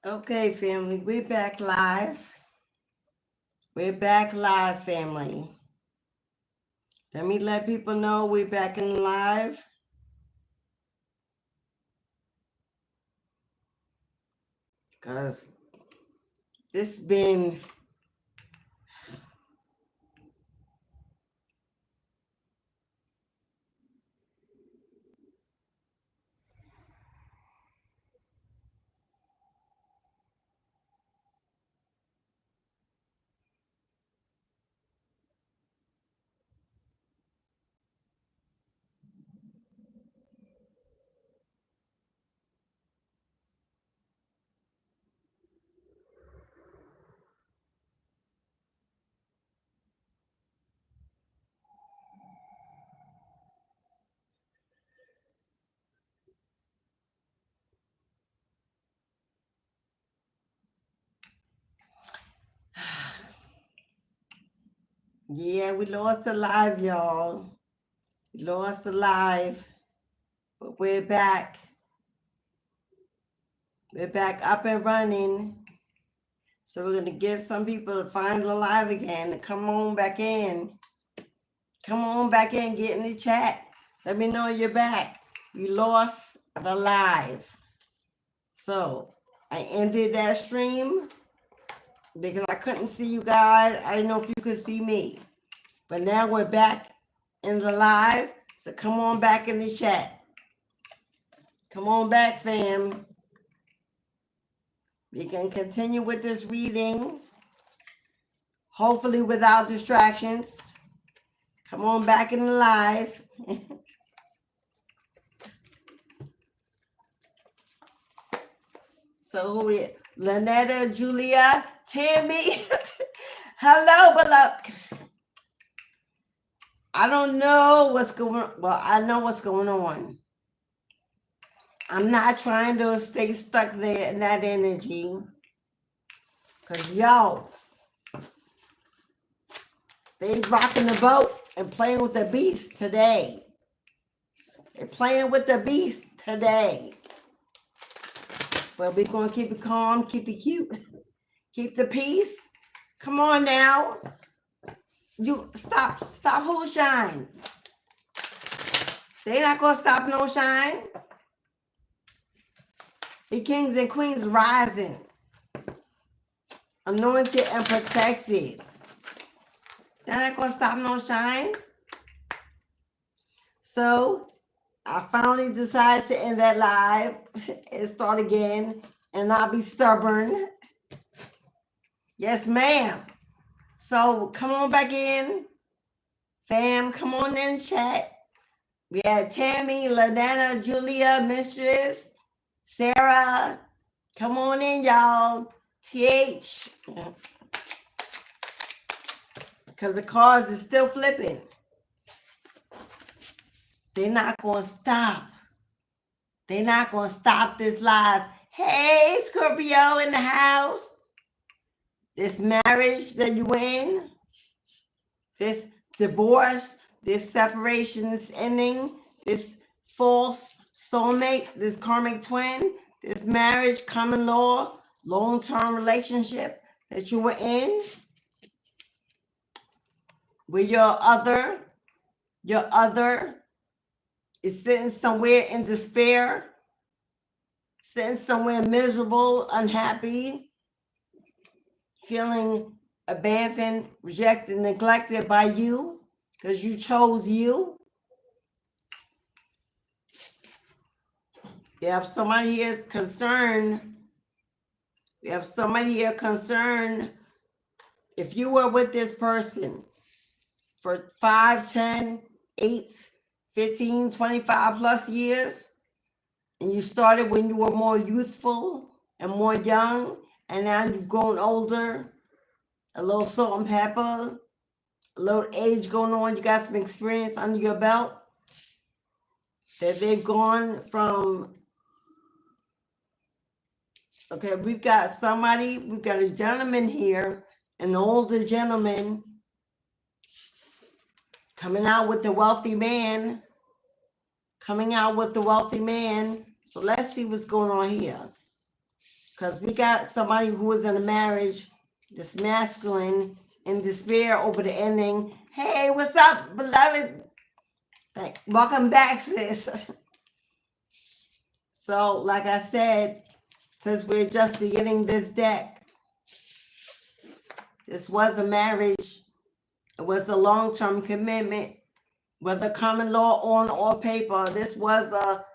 Okay, family, we're back live. We're back live, family. Let me let people know we're back in live. Because this been yeah, we lost the live, y'all. We lost the live, but we're back. We're back up and running. So we're going to give some people to find the live again and come on back in. Come on back in, get in the chat. Let me know you're back. We lost the live. So I ended that stream because I couldn't see you guys. I didn't know if you could see me. But now we're back in the live. So come on back in the chat. Come on back, fam. We can continue with this reading. Hopefully without distractions. Come on back in the live. So Lynetta, Julia, Tammy. Hello, beloved. I don't know what's going on. Well, I know what's going on. I'm not trying to stay stuck there in that energy. Because, yo, they rocking the boat and playing with the beast today. They're playing with the beast today. But we're going to keep it calm, keep it cute, keep the peace. Come on now. You stop who shine. They not gonna stop no shine. The kings and queens rising, anointed and protected. They're not gonna stop no shine. So I finally decided to end that live and start again and not be stubborn. Yes, ma'am. So come on back in. Fam, come on in chat. We had Tammy, Lynetta, Julia, Mistress, Sarah. Come on in, y'all. TH. Because the cards is still flipping. They're not going to stop. They're not going to stop this live. Hey, Scorpio in the house. This marriage that you in, this divorce, this separation is ending, this false soulmate, this karmic twin, this marriage, common law, long-term relationship that you were in, where your other is sitting somewhere in despair, sitting somewhere miserable, unhappy, feeling abandoned, rejected, neglected by you because you chose you. You have somebody here concerned. You have somebody here concerned. If you were with this person for 5, 10, 8, 15, 25 plus years, and you started when you were more youthful and more young, and now you've grown older, a little salt and pepper, a little age going on, you got some experience under your belt, that they've gone from, okay, we've got a gentleman here, an older gentleman, coming out with the wealthy man, So let's see what's going on here. Because we got somebody who is in a marriage, this masculine, in despair over the ending. Hey, what's up, beloved? Welcome back, sis. So, like I said, since we're just beginning this deck, this was a marriage. It was a long-term commitment, whether common law on or paper. This was a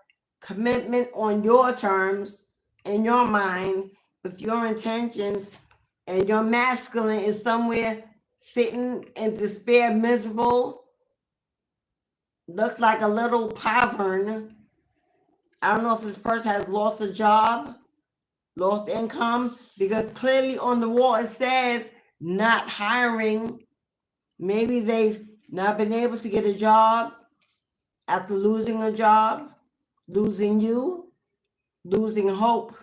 commitment on your terms, in your mind, with your intentions, and your masculine is somewhere sitting in despair, miserable. Looks like a little pavern. I don't know if this person has lost a job, lost income, because clearly on the wall it says not hiring. Maybe they've not been able to get a job after losing a job, losing you, losing hope.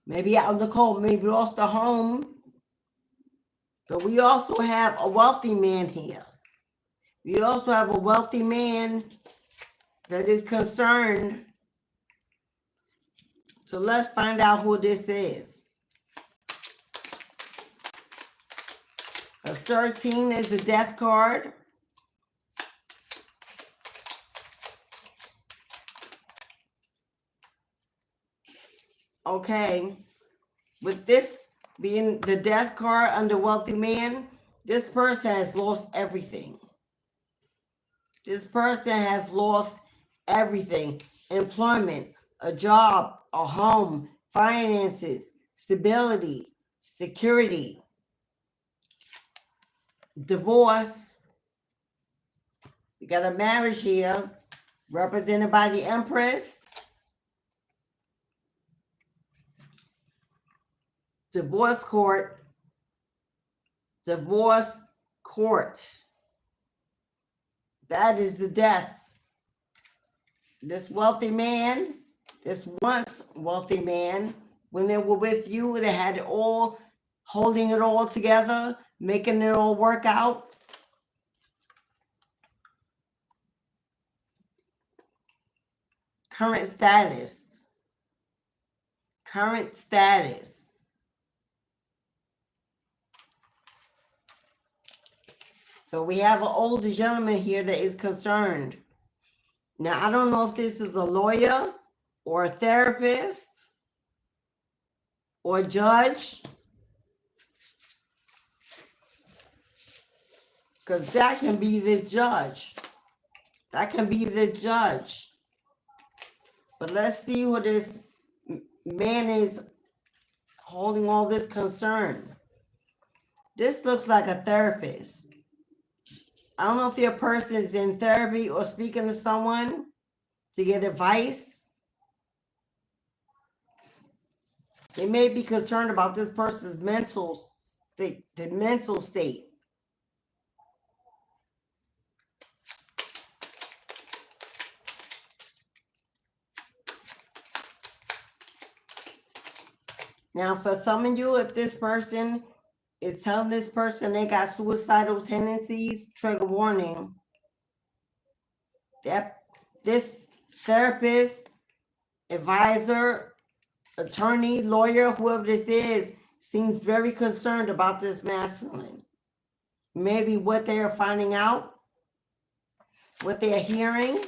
Maybe out in the cold, maybe lost a home. But we also have a wealthy man here. We also have a wealthy man that is concerned. So let's find out who this is. A 13 is the death card. Okay, with this being the death card under wealthy man, this person has lost everything. This person has lost everything. Employment, a job, a home, finances, stability, security, divorce. We got a marriage here represented by the Empress. Divorce court. Divorce court. That is the death. This wealthy man, this once wealthy man, when they were with you, they had it all, holding it all together, making it all work out. Current status. Current status. So we have an older gentleman here that is concerned. Now, I don't know if this is a lawyer or a therapist or a judge, because that can be the judge. That can be the judge. But let's see who this man is holding all this concern. This looks like a therapist. I don't know if your person is in therapy or speaking to someone to get advice. They may be concerned about this person's mental state, the mental state. Now, for some of you, if this person is telling this person they got suicidal tendencies, trigger warning. That this therapist, advisor, attorney, lawyer, whoever this is, seems very concerned about this masculine. Maybe what they are finding out, what they are hearing.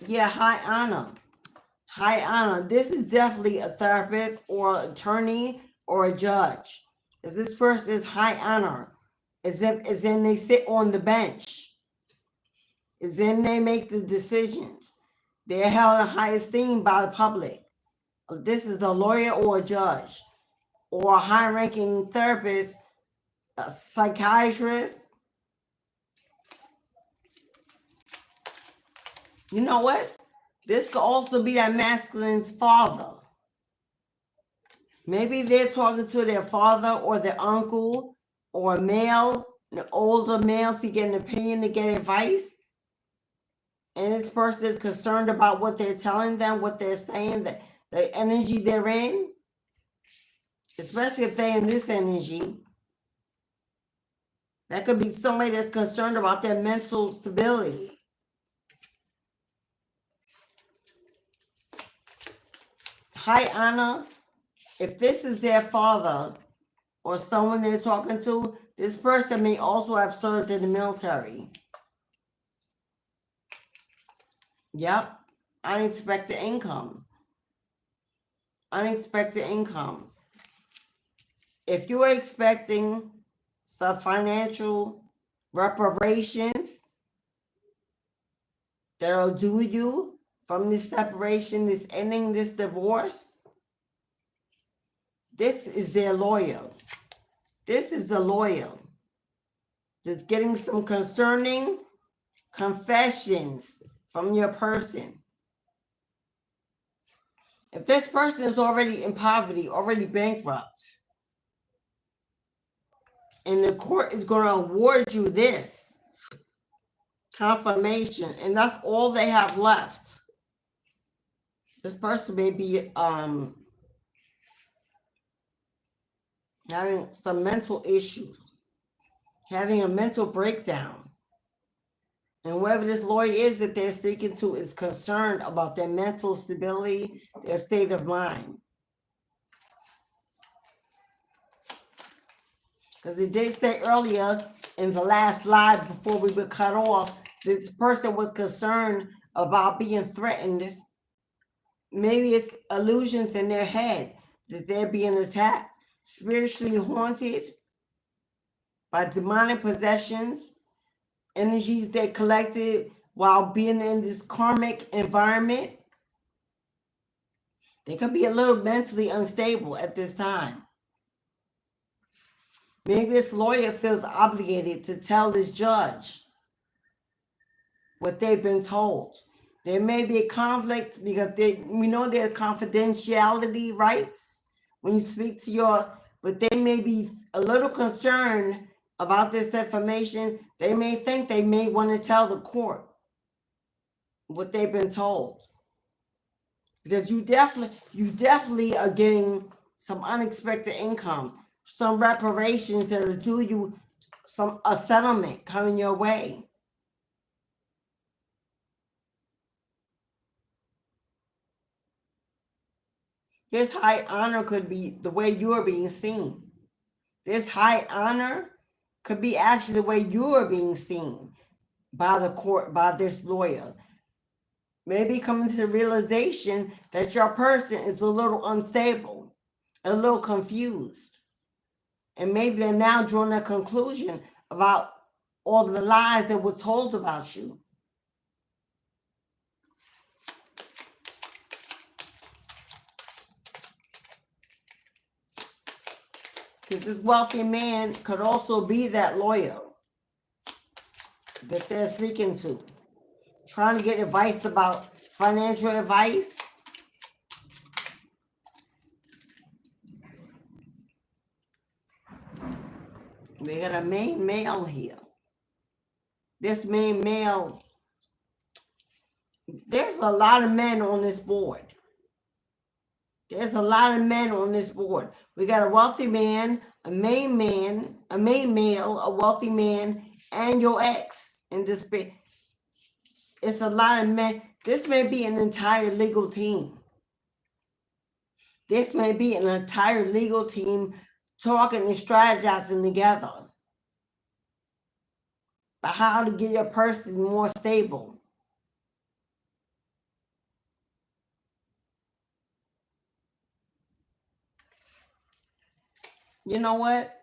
Yeah, high honor. High honor. This is definitely a therapist or attorney or a judge. As this person is high honor. As in they sit on the bench. As in they make the decisions. They're held in high esteem by the public. This is a lawyer or a judge or a high-ranking therapist, a psychiatrist. You know what? This could also be that masculine's father. Maybe they're talking to their father or their uncle or a male, an older male, to get an opinion, to get advice. And this person is concerned about what they're telling them, what they're saying, the energy they're in. Especially if they're in this energy. That could be somebody that's concerned about their mental stability. high honor, if this is their father or someone they're talking to, this person may also have served in the military. Yep. Unexpected income. Unexpected income. If you are expecting some financial reparations that'll due you from this separation, this ending, this divorce, this is their lawyer. This is the lawyer that's getting some concerning confessions from your person. If this person is already in poverty, already bankrupt, and the court is going to award you this confirmation, and that's all they have left, this person may be having some mental issues, having a mental breakdown. And whoever this lawyer is that they're speaking to is concerned about their mental stability, their state of mind. Because it did say earlier in the last live before we were cut off, that this person was concerned about being threatened. Maybe it's illusions in their head that they're being attacked, spiritually haunted by demonic possessions, energies they collected while being in this karmic environment. They could be a little mentally unstable at this time. Maybe this lawyer feels obligated to tell this judge what they've been told. There may be a conflict because we know there are confidentiality rights when you speak to but they may be a little concerned about this information. They may think they may want to tell the court what they've been told. Because you definitely are getting some unexpected income, some reparations that are due you, a settlement coming your way. This high honor could be the way you are being seen. This high honor could be actually the way you are being seen by the court, by this lawyer. Maybe coming to the realization that your person is a little unstable, a little confused. And maybe they're now drawing a conclusion about all the lies that were told about you. Because this wealthy man could also be that lawyer that they're speaking to, trying to get advice about financial advice. We got a main male here. This main male, there's a lot of men on this board. There's a lot of men on this board. We got a wealthy man, a main male, a wealthy man, and your ex in this bit. It's a lot of men. This may be an entire legal team. This may be an entire legal team talking and strategizing together about how to get your person more stable. You know what?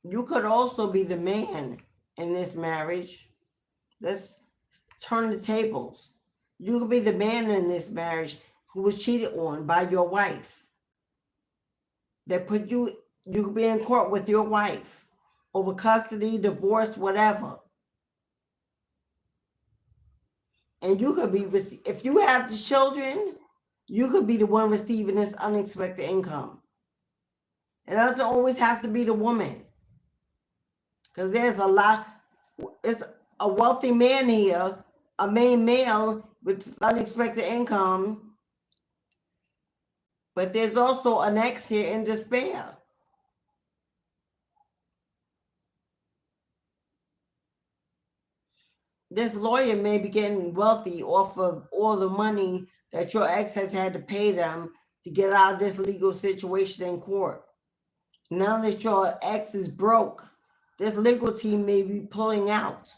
You could also be the man in this marriage. Let's turn the tables. You could be the man in this marriage who was cheated on by your wife. That put you could be in court with your wife over custody, divorce, whatever. And you could be, if you have the children, you could be the one receiving this unexpected income. It doesn't always have to be the woman. Because there's it's a wealthy man here, a main male with unexpected income. But there's also an ex here in despair. This lawyer may be getting wealthy off of all the money that your ex has had to pay them to get out of this legal situation in court. Now that your ex is broke, this legal team may be pulling out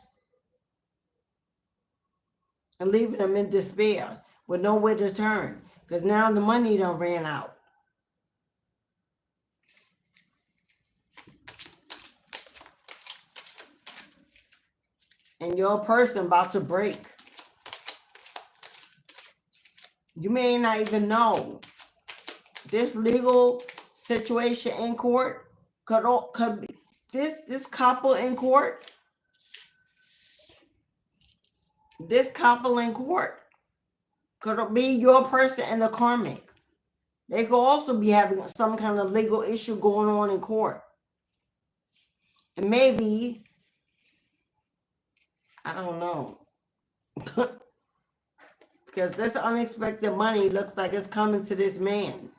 and leaving them in despair with nowhere to turn, because now the money done ran out. And your person about to break. You may not even know this legal situation in court could be this couple in court. This couple in court could be your person and the karmic. They could also be having some kind of legal issue going on in court. And maybe, I don't know. Because this unexpected money looks like it's coming to this man.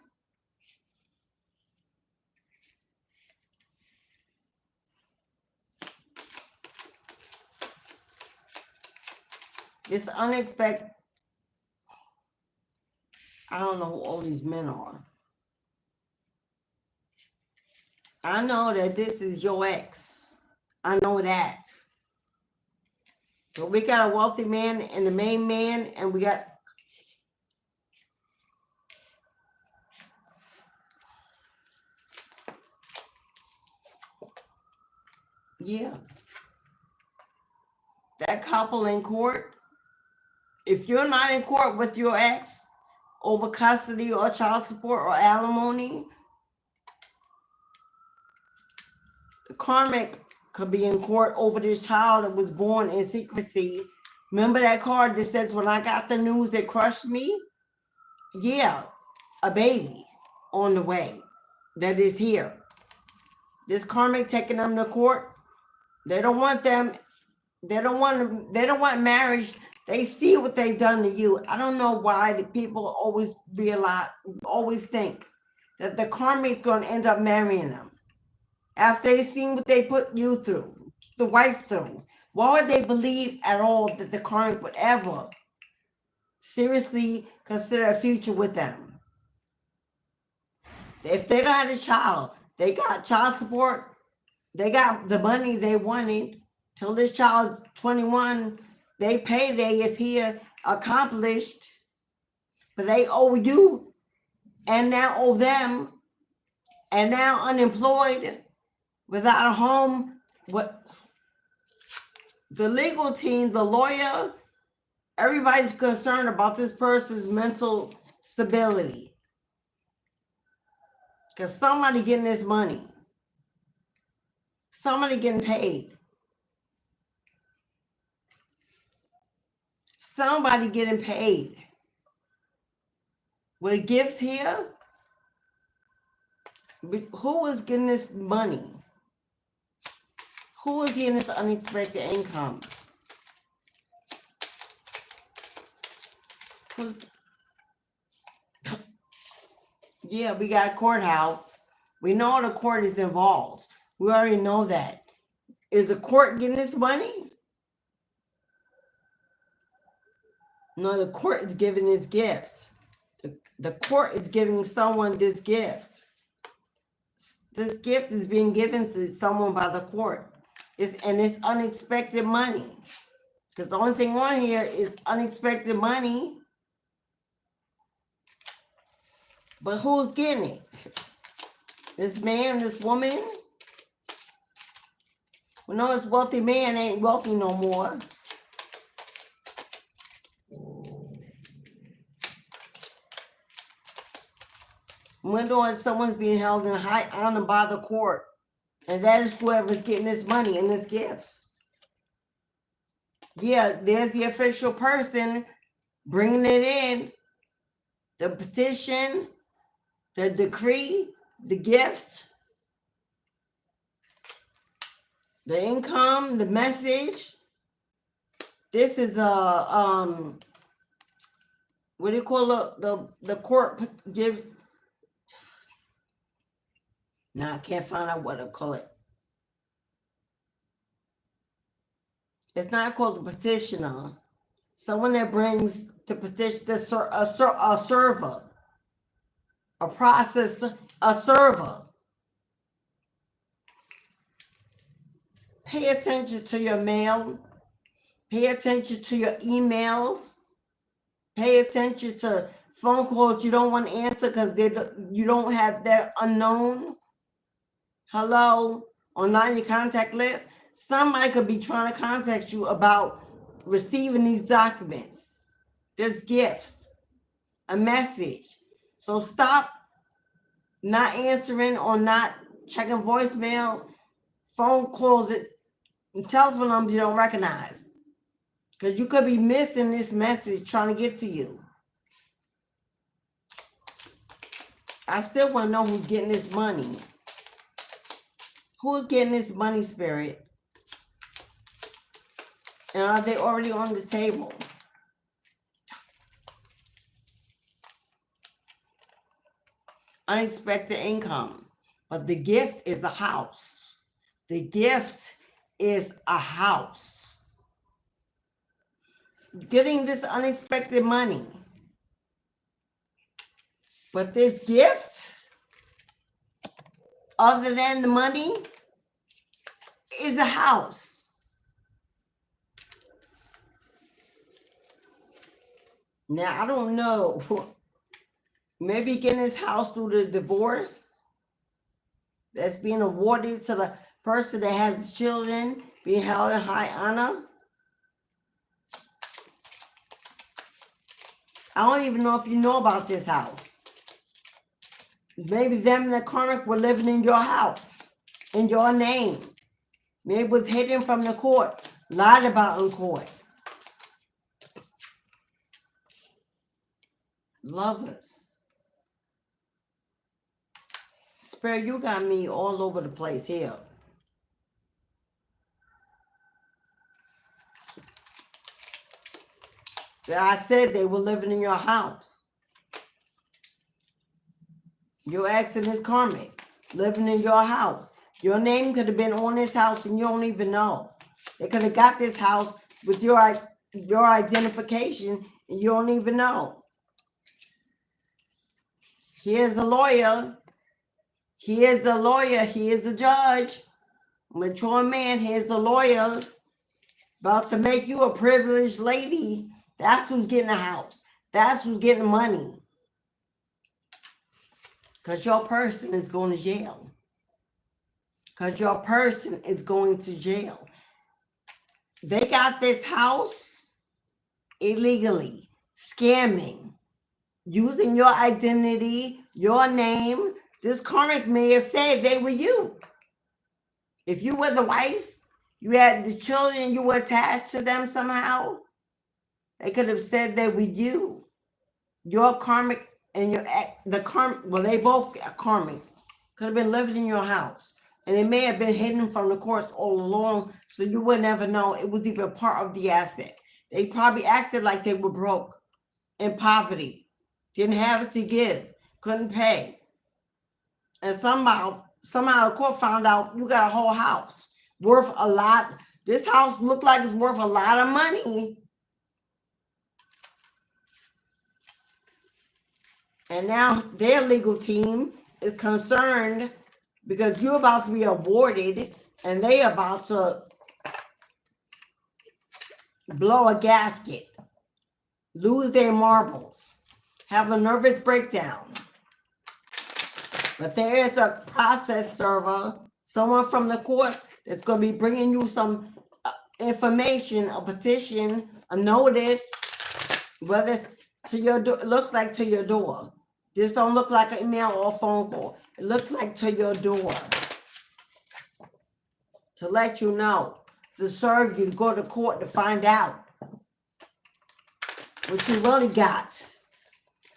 This unexpected, I don't know who all these men are. I know that this is your ex. I know that. But we got a wealthy man and the main man, and we got... Yeah. That couple in court, if you're not in court with your ex over custody or child support or alimony, the karmic could be in court over this child that was born in secrecy. Remember that card that says, when I got the news that crushed me? Yeah, a baby on the way that is here. This karmic taking them to court. They don't want them. They don't want marriage. They see what they've done to you. I don't know why the people always think that the karmic is going to end up marrying them. After they've seen what they put you through, the wife through, why would they believe at all that the karmic would ever seriously consider a future with them? If they got a child, they got child support, they got the money they wanted till this child's 21, they payday is here accomplished, but they owe you and now owe them, and now unemployed, without a home. What the legal team, the lawyer, everybody's concerned about this person's mental stability, because somebody getting this money, somebody getting paid, somebody getting paid with a gift here. But who is getting this money? Who is getting this unexpected income? Yeah, we got a courthouse. We know the court is involved. We already know that. Is the court getting this money? No, the court is giving this gift. The court is giving someone this gift. This gift is being given to someone by the court. And it's unexpected money. Because the only thing on here is unexpected money. But who's getting it? This man, this woman? We know this wealthy man ain't wealthy no more. We're knowing someone's being held in high honor by the court. And that is whoever's getting this money and this gift. Yeah, there's the official person bringing it in. The petition, the decree, the gift, the income, the message. This is a, what do you call it? The court gives... Now I can't find out what to call it. It's not called the petitioner. Someone that brings the petition, a server. a processor, a server. Pay attention to your mail. Pay attention to your emails. Pay attention to phone calls you don't want to answer because you don't have their unknown. Hello? Or not in your contact list. Somebody could be trying to contact you about receiving these documents, this gift, a message. So stop not answering or not checking voicemails, phone calls, and telephone numbers you don't recognize. Because you could be missing this message trying to get to you. I still want to know who's getting this money. Who's getting this money, Spirit? And are they already on the table? Unexpected income. But the gift is a house. The gift is a house. Getting this unexpected money. But this gift, other than the money, is a house. Now, I don't know. Maybe getting his house through the divorce that's being awarded to the person that has the children, being held in high honor. I don't even know if you know about this house. Maybe them and the karmic were living in your house, in your name. Maybe it was hidden from the court, lied about in court. Lovers. Spirit, you got me all over the place here. That I said they were living in your house. Your ex and his karmic living in your house. Your name could have been on this house and you don't even know. They could have got this house with your identification and you don't even know. Here's the lawyer. Here's the lawyer. Here's the judge. Mature man. Here's the lawyer. About to make you a privileged lady. That's who's getting the house. That's who's getting the money. Because your person is going to jail. Because your person is going to jail. They got this house illegally. Scamming. Using your identity, your name. This karmic may have said they were you. If you were the wife, you had the children, you were attached to them somehow, they could have said they were you. Your karmic and well, they both are karmics, could have been living in your house. And it may have been hidden from the courts all along, so you would never know it was even part of the asset. They probably acted like they were broke, in poverty. Didn't have it to give, couldn't pay. And somehow the court found out you got a whole house worth a lot. This house looked like it's worth a lot of money. And now their legal team is concerned because you're about to be awarded and they about to blow a gasket, lose their marbles, have a nervous breakdown. But there is a process server, someone from the court that's going to be bringing you some information, a petition, a notice, whether it's to your door, it looks like to your door. This don't look like an email or a phone call. It looks like to your door. To let you know, to serve you, to go to court to find out what you really got,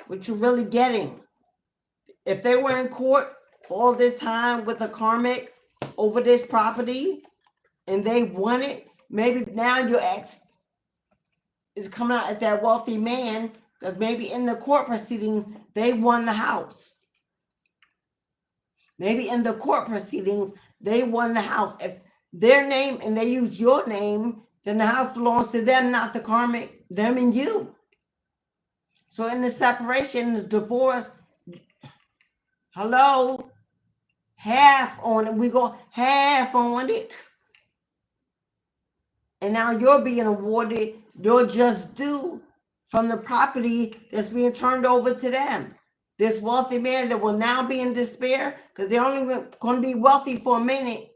what you're really getting. If they were in court for all this time with a karmic over this property and they won it, maybe now your ex is coming out as that wealthy man because maybe in the court proceedings, they won the house. Maybe in the court proceedings, they won the house. If their name and they use your name, then the house belongs to them, not the karmic, them and you. So in the separation, the divorce, Hello? Half on it. We go half on it. And now you're being awarded your just due from the property that's being turned over to them. This wealthy man that will now be in despair because they're only going to be wealthy for a minute.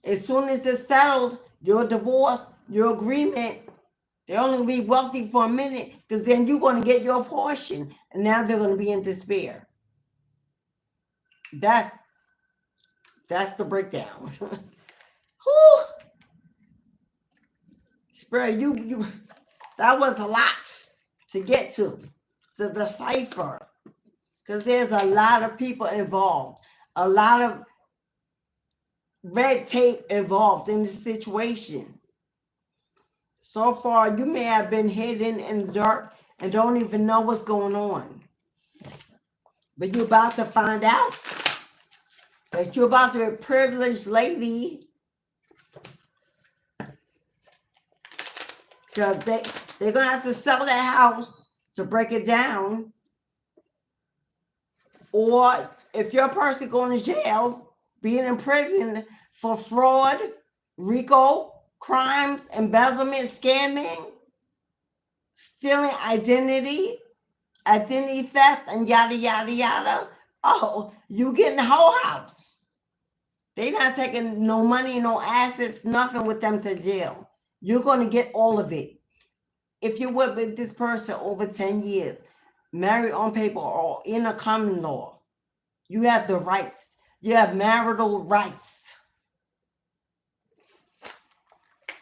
As soon as it's settled, your divorce, your agreement, they're only going to be wealthy for a minute because then you're going to get your portion. And now they're going to be in despair. That's the breakdown. Whew. Spirit, you that was a lot to get to decipher. Because there's a lot of people involved. A lot of red tape involved in the situation. So far, you may have been hidden in the dark and don't even know what's going on. But you're about to find out that you're about to be a privileged lady. Because they're going to have to sell that house to break it down. Or if you're a person going to jail, being in prison for fraud, RICO, crimes, embezzlement, scamming, stealing identity theft, and yada, yada, yada. Oh, you getting the whole house. They're not taking no money, no assets, nothing with them to jail. You're going to get all of it. If you were with this person over 10 years, married on paper or in a common law, you have the rights. You have marital rights.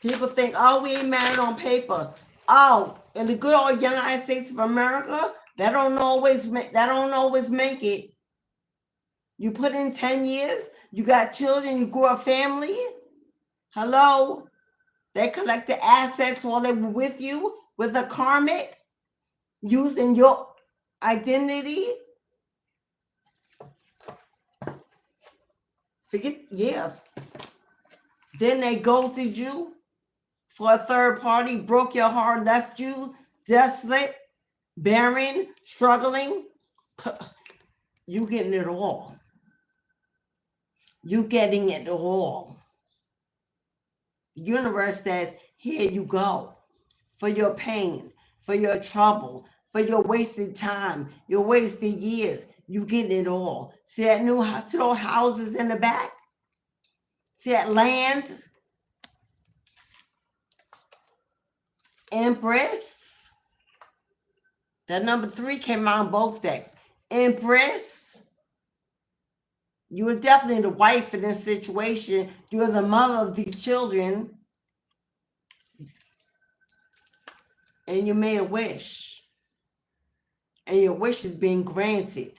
People think, oh, we ain't married on paper. Oh, in the good old United States of America, that don't always make it. You put in 10 years, you got children, you grew a family. Hello? They collected assets while they were with you, with a karmic, using your identity. Then they ghosted you for a third party, broke your heart, left you desolate, barren, struggling. You getting it all. You getting it all. Universe says, here you go. For your pain, for your trouble, for your wasted time, your wasted years. You getting it all. See that new house, see those houses in the back? See that land? Empress. That number 3 came out on both decks. Empress. You are definitely the wife in this situation. You are the mother of these children. And you made a wish. And your wish is being granted.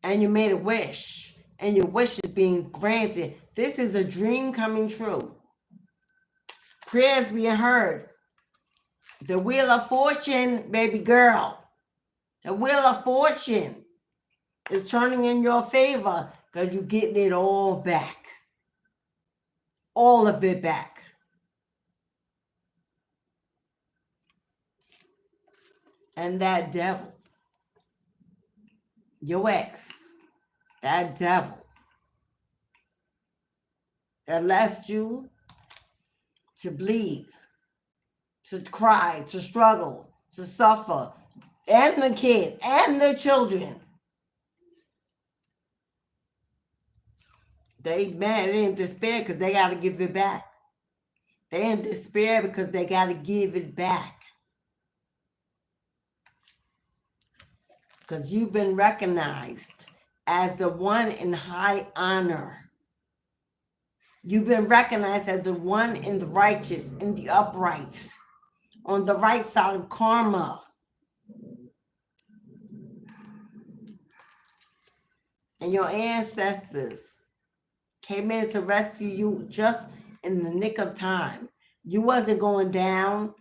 And you made a wish. And your wish is being granted. This is a dream coming true. Prayers being heard. The wheel of fortune, baby girl. The wheel of fortune is turning in your favor because you're getting it all back. All of it back. And that devil, your ex, that devil that left you to bleed, to cry, to struggle, to suffer, and the kids and the children. They in despair because they got to give it back. They in despair because they got to give it back. Because you've been recognized as the one in high honor. You've been recognized as the one in the righteous, in the upright, on the right side of karma. And your ancestors came in to rescue you just in the nick of time. You wasn't going down.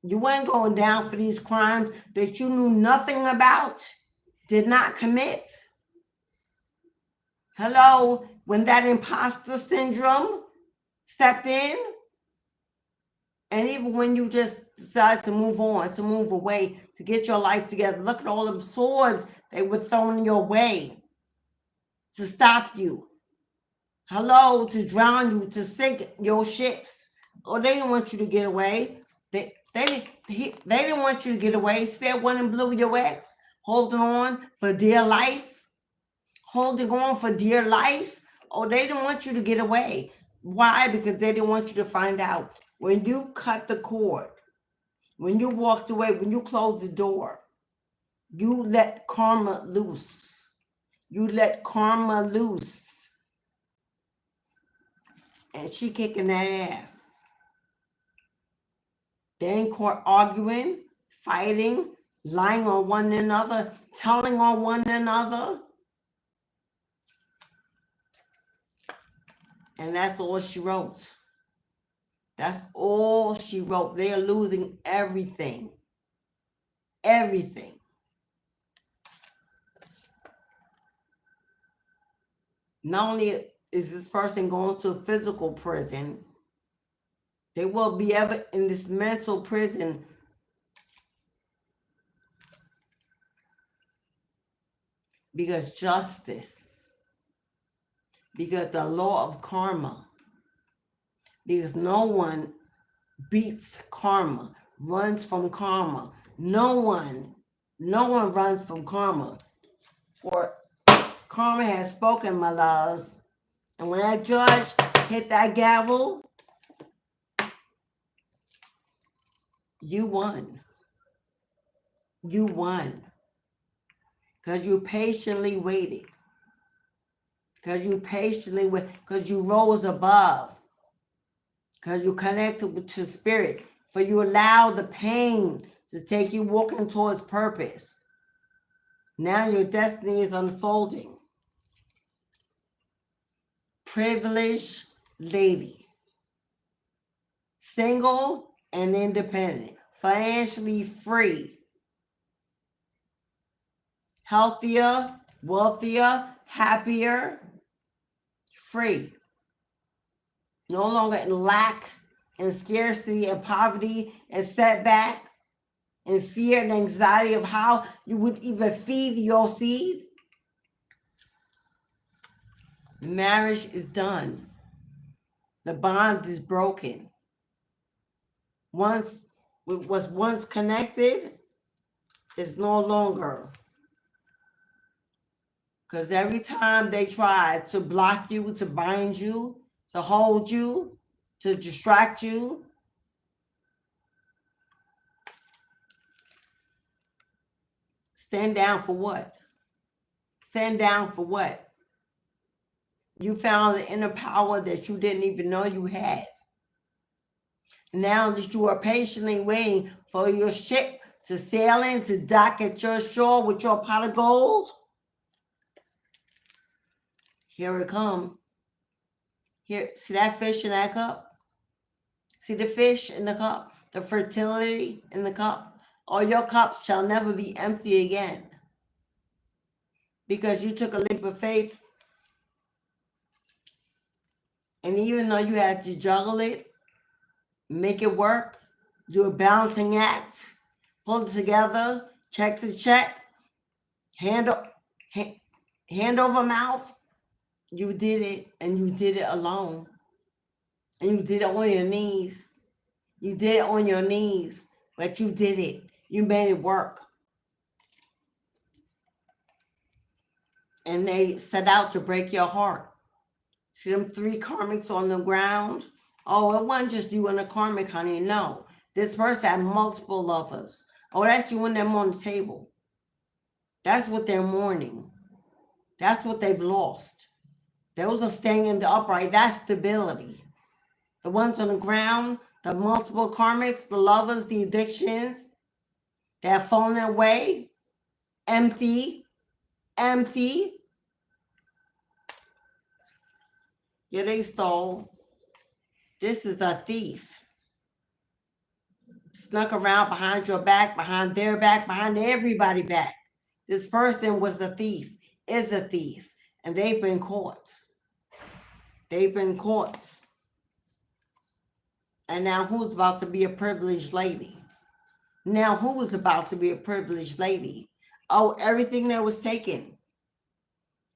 You weren't going down for these crimes that you knew nothing about, did not commit. Hello, when that imposter syndrome stepped in, and even when you just decided to move on, to move away, to get your life together, look at all them swords They were thrown in your way to stop you. Hello, to drown you, to sink your ships. Oh, they didn't want you to get away. They didn't want you to get away. Said one and blew your ex, holding on for dear life. Holding on for dear life. Oh, they didn't want you to get away. Why? Because they didn't want you to find out. When you cut the cord, when you walked away, when you closed the door, you let karma loose. You let karma loose. And she kicking that ass. They in court arguing, fighting, lying on one another, telling on one another. And that's all she wrote. That's all she wrote. They are losing everything. Everything. Not only is this person going to physical prison, they will be ever in this mental prison. Because justice. Because the law of karma. Because no one beats karma, runs from karma. No one runs from karma. For karma has spoken, my loves. And when that judge hit that gavel, you won. You won. Because you patiently waited. Because you patiently waited. Because you rose above. Because you connected to spirit. For you allowed the pain to take you walking towards purpose. Now your destiny is unfolding. Privileged lady. Single and independent. Financially free. Healthier, wealthier, happier, free. No longer in lack and scarcity and poverty and setback and fear and anxiety of how you would even feed your seed. Marriage is done. The bond is broken. Once it was once connected, it's no longer. Because every time they try to block you, to bind you, to hold you, to distract you, stand down for what? Stand down for what? You found the inner power that you didn't even know you had. Now that you are patiently waiting for your ship to sail in, to dock at your shore with your pot of gold, here it comes. Here, see that fish in that cup? See the fish in the cup? The fertility in the cup? All your cups shall never be empty again. Because you took a leap of faith. And even though you had to juggle it, make it work, do a balancing act, pull it together, check to check, hand over mouth, you did it, and you did it alone. And you did it on your knees. You did it on your knees, but you did it. You made it work. And they set out to break your heart. See them 3 karmics on the ground? Oh, it wasn't just you and a karmic, honey. No. This person had multiple lovers. Oh, that's you and them on the table. That's what they're mourning. That's what they've lost. Those are staying in the upright. That's stability. The ones on the ground, the multiple karmics, the lovers, the addictions, that have fallen away, empty. Yeah, they stole. This is a thief. Snuck around behind your back, behind their back, behind everybody's back. This person was a thief, is a thief, and they've been caught. They've been caught. And now who's about to be a privileged lady? Now who is about to be a privileged lady? Oh, everything that was taken,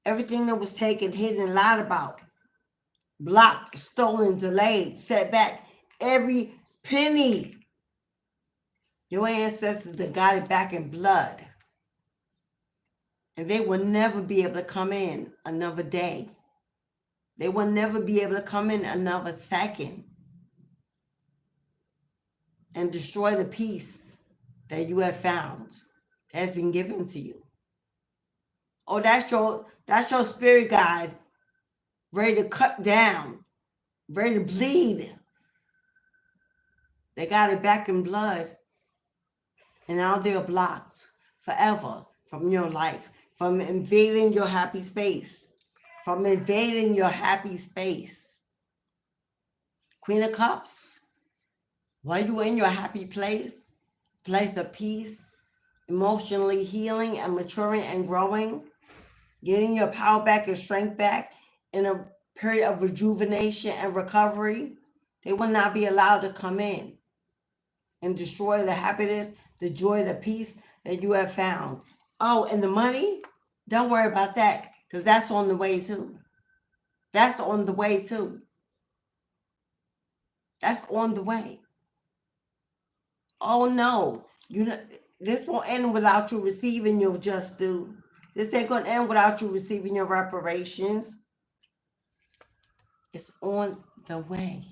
hidden, lied about, blocked, stolen, delayed, set back, every penny. Your ancestors that got it back in blood. And they will never be able to come in another day. They will never be able to come in another second and destroy the peace that you have found has been given to you. Oh, that's your spirit guide ready to cut down, ready to bleed. They got it back in blood. And now they're blocked forever from your life, from invading your happy space, Queen of Cups, while you in your happy place of peace, emotionally healing and maturing and growing, getting your power back, your strength back in a period of rejuvenation and recovery, they will not be allowed to come in and destroy the happiness, the joy, the peace that you have found. Oh, and the money, don't worry about that, because that's on the way too. That's on the way. Oh no, this won't end without you receiving your just due. This ain't gonna end without you receiving your reparations. It's on the way.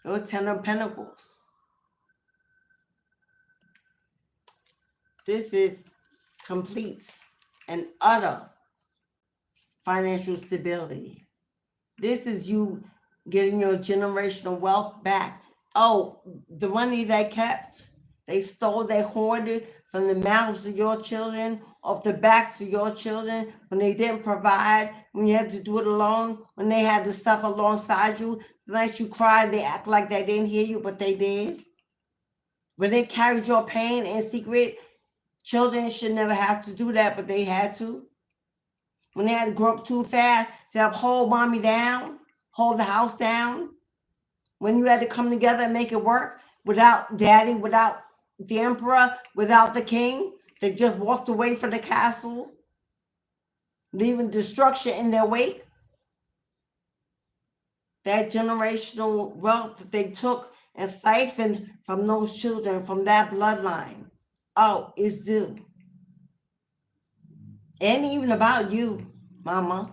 Your 10 of Pentacles. This is completes and utter financial stability. This is you getting your generational wealth back. Oh, the money they kept, they stole, they hoarded from the mouths of your children, off the backs of your children, when they didn't provide, when you had to do it alone, when they had the stuff alongside you. The night you cried, they act like they didn't hear you, but they did. When they carried your pain in secret, children should never have to do that, but they had to. When they had to grow up too fast to help hold mommy down, hold the house down. When you had to come together and make it work without daddy, without the emperor, without the king. They just walked away from the castle, leaving destruction in their wake. That generational wealth that they took and siphoned from those children, from that bloodline, oh, is due. It ain't even about you, mama.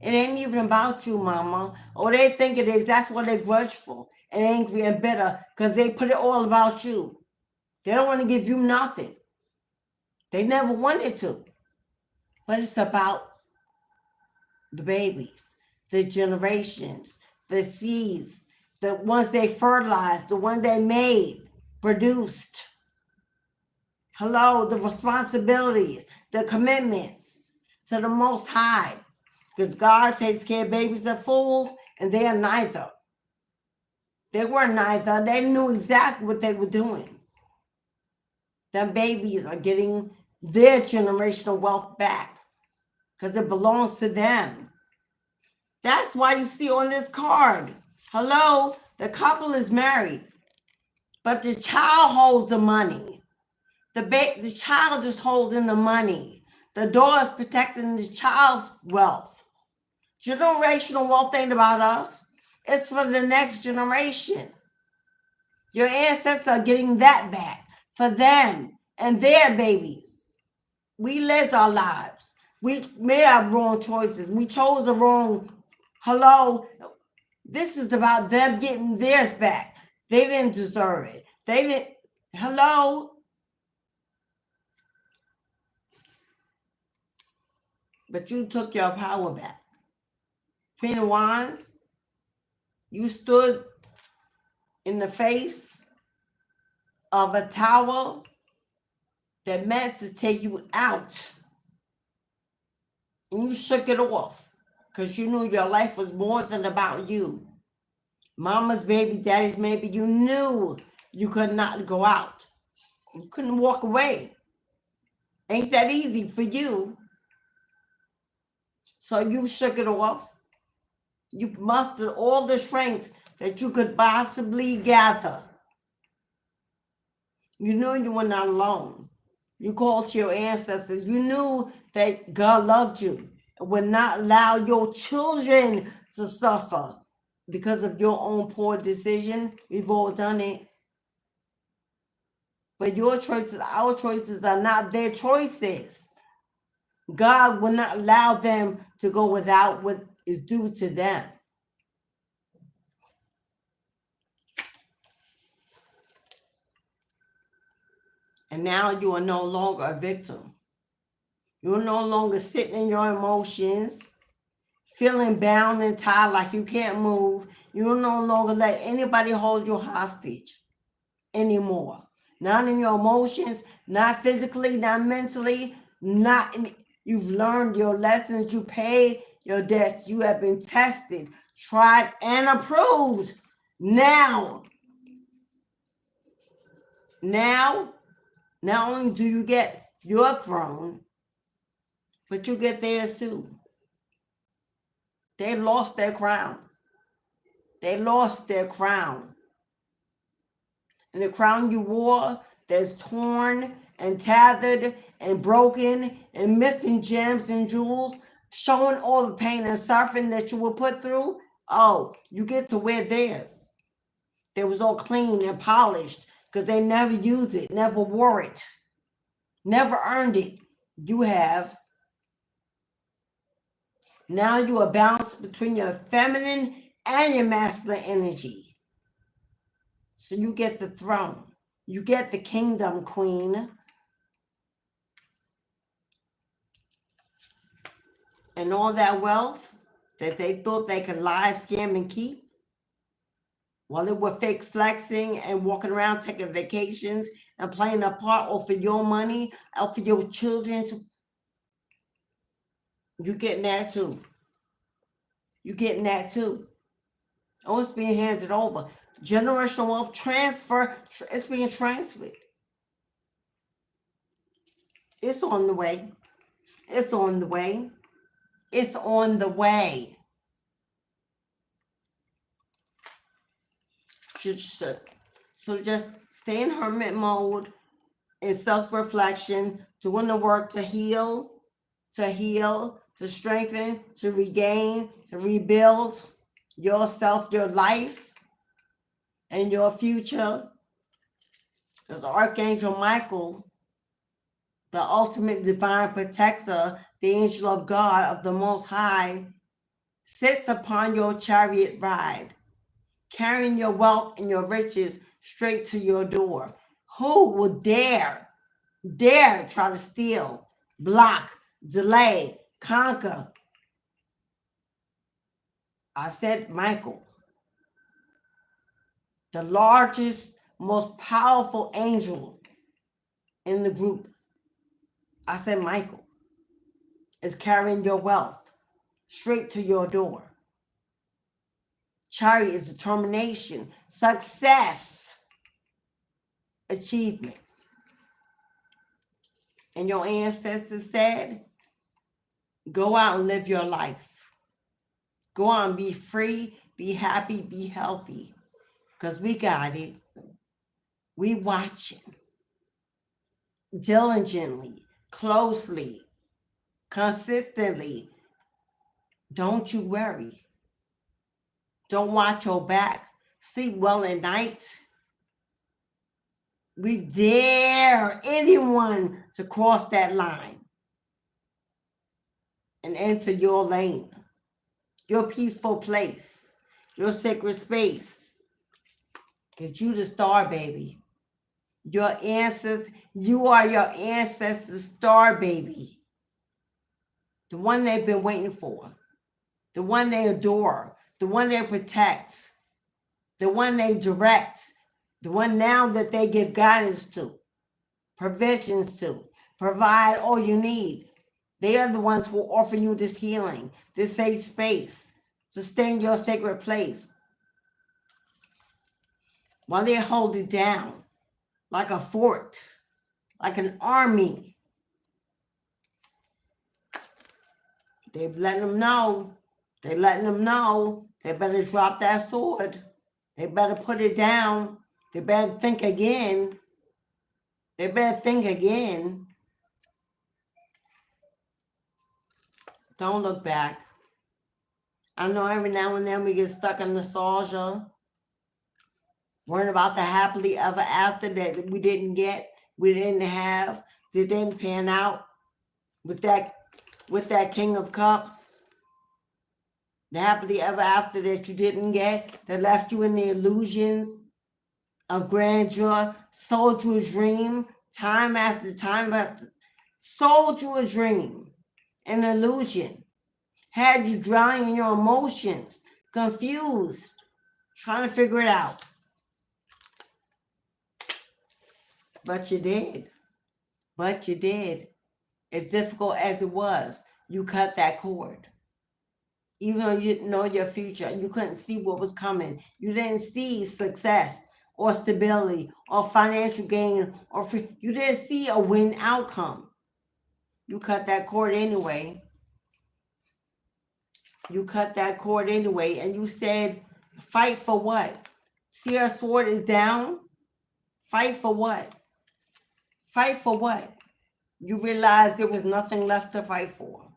It ain't even about you, mama. Or they think it is. That's why they're grudgeful and angry and bitter, because they put it all about you. They don't want to give you nothing. They never wanted to. But it's about the babies, the generations, the seeds, the ones they fertilized, the one they made, produced. Hello, the responsibilities, the commitments to the Most High. Because God takes care of babies of fools, and they are neither. They were neither. They knew exactly what they were doing. Them babies are getting their generational wealth back because it belongs to them. That's why you see on this card, hello, the couple is married, but the child holds the money. The child is holding the money. The door is protecting the child's wealth. Generational wealth ain't about us. It's for the next generation. Your ancestors are getting that back for them and their babies. We lived our lives. We made our wrong choices. We chose the wrong. Hello. This is about them getting theirs back. They didn't deserve it. They didn't. Hello. But you took your power back. Queen of Wands, you stood in the face of a tower that meant to take you out. And you shook it off because you knew your life was more than about you. Mama's baby, daddy's baby, you knew you could not go out. You couldn't walk away. Ain't that easy for you. So you shook it off. You mustered all the strength that you could possibly gather. You knew you were not alone. You called to your ancestors. You knew that God loved you and would not allow your children to suffer because of your own poor decision. We've all done it. But your choices, our choices are not their choices. God will not allow them to go without what is due to them. And now you are no longer a victim. You're no longer sitting in your emotions, feeling bound and tied like you can't move. You'll no longer let anybody hold you hostage anymore. Not in your emotions, not physically, not mentally, not in, you've learned your lessons, you paid your debts, you have been tested, tried, and approved. Now, not only do you get your throne, but you get theirs too. They lost their crown. They lost their crown. And the crown you wore that's torn and tethered and broken and missing gems and jewels, showing all the pain and suffering that you were put through, oh, you get to wear theirs. They was all clean and polished because they never used it, never wore it, never earned it. You have. Now you are balanced between your feminine and your masculine energy. So you get the throne. You get the kingdom, queen. And all that wealth that they thought they could lie, scam, and keep, while they were fake flexing and walking around taking vacations and playing a part off of your money, off of your children, you getting that too. You getting that too. Oh, it's being handed over. Generational wealth transfer, it's being transferred. It's on the way. It's on the way. It's on the way. So just stay in hermit mode, in self-reflection, doing the work to heal, to strengthen, to regain, to rebuild yourself, your life, and your future. Because Archangel Michael, the ultimate divine protector, the angel of God of the Most High, sits upon your chariot ride, carrying your wealth and your riches straight to your door. Who will dare try to steal, block, delay, conquer? I said Michael, the largest, most powerful angel in the group. I said Michael is carrying your wealth straight to your door. Chariot is determination, success, achievements. And your ancestors said, go out and live your life. Go out and be free, be happy, be healthy. Because we got it. We watching diligently, closely, consistently. Don't you worry. Don't watch your back. Sleep well at night. We dare anyone to cross that line and enter your lane, your peaceful place, your sacred space. Because you the star, baby. Your ancestors, you are your ancestors' star, baby. The one they've been waiting for. The one they adore. The one they protect. The one they direct. The one now that they give guidance to. Provisions to. Provide all you need. They are the ones who offer you this healing, this safe space. Sustain your sacred place. While they hold it down. Like a fort, like an army. They're letting them know. They're letting them know they better drop that sword. They better put it down. They better think again. They better think again. Don't look back. I know every now and then we get stuck in nostalgia, worrying about the happily ever after that we didn't get, we didn't have, that didn't pan out with that King of Cups. The happily ever after that you didn't get, that left you in the illusions of grandeur, sold you a dream, time after time after, sold you a dream, an illusion, had you drowning in your emotions, confused, trying to figure it out. But you did. But you did. As difficult as it was, you cut that cord. Even though you didn't know your future, you couldn't see what was coming. You didn't see success or stability or financial gain or you didn't see a win outcome. You cut that cord anyway. You cut that cord anyway, and you said, fight for what? See, our sword is down. Fight for what? Fight for what? You realized there was nothing left to fight for.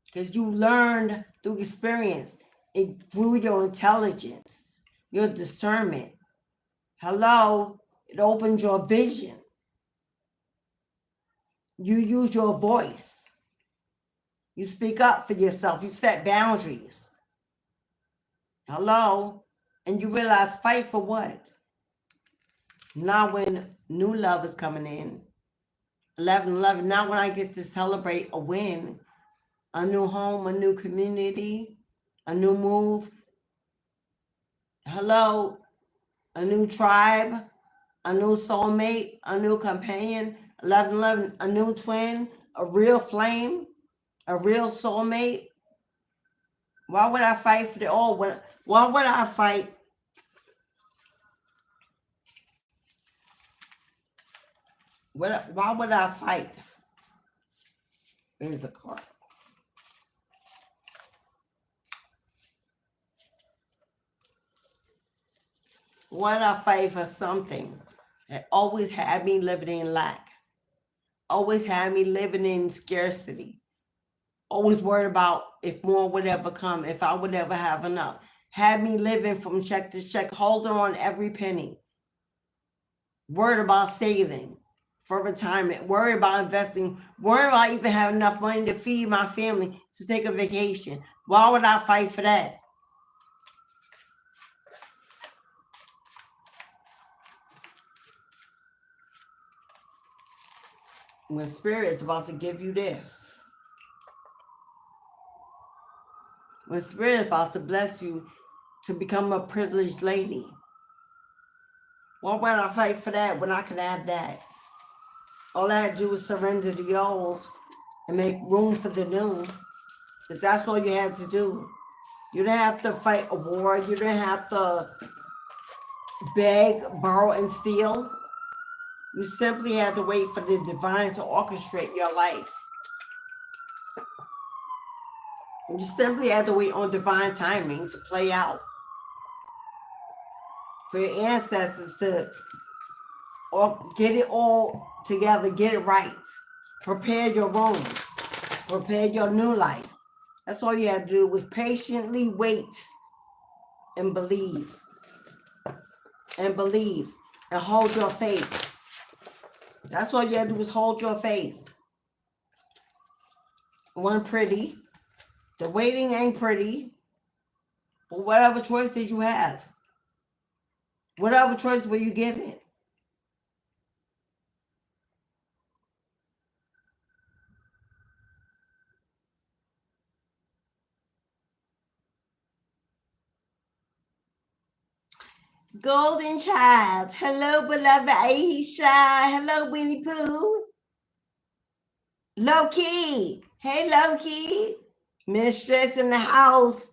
Because you learned through experience. It grew your intelligence, your discernment. Hello, it opened your vision. You use your voice. You speak up for yourself. You set boundaries. Hello, and you realize fight for what? Not when new love is coming in. 11/11, not when I get to celebrate a win, a new home, a new community, a new move. Hello, a new tribe, a new soulmate, a new companion. 11/11, a new twin, a real flame, a real soulmate. Why would I fight for the all? Why would I fight? Why would I fight? There's a card. Why would I fight for something that always had me living in lack? Always had me living in scarcity. Always worried about if more would ever come, if I would ever have enough. Had me living from check to check, holding on every penny. Worried about saving for retirement, worried about investing, worried about even having enough money to feed my family to take a vacation. Why would I fight for that? When Spirit is about to give you this. When Spirit is about to bless you to become a privileged lady. Why would I fight for that when I could have that? All I had to do was surrender the old and make room for the new. Because that's all you had to do. You didn't have to fight a war. You didn't have to beg, borrow, and steal. You simply had to wait for the divine to orchestrate your life. You simply had to wait on divine timing to play out. For your ancestors to get it all together, get it right. Prepare your rooms. Prepare your new life. That's all you had to do was patiently wait and believe. And believe. And hold your faith. That's all you had to do was hold your faith. It wasn't pretty. The waiting ain't pretty. But whatever choice did you have? Whatever choice were you given? Golden Child. Hello, beloved Aisha. Hello, Winnie Pooh. Low-key. Hey, Low-key. Mistress in the house.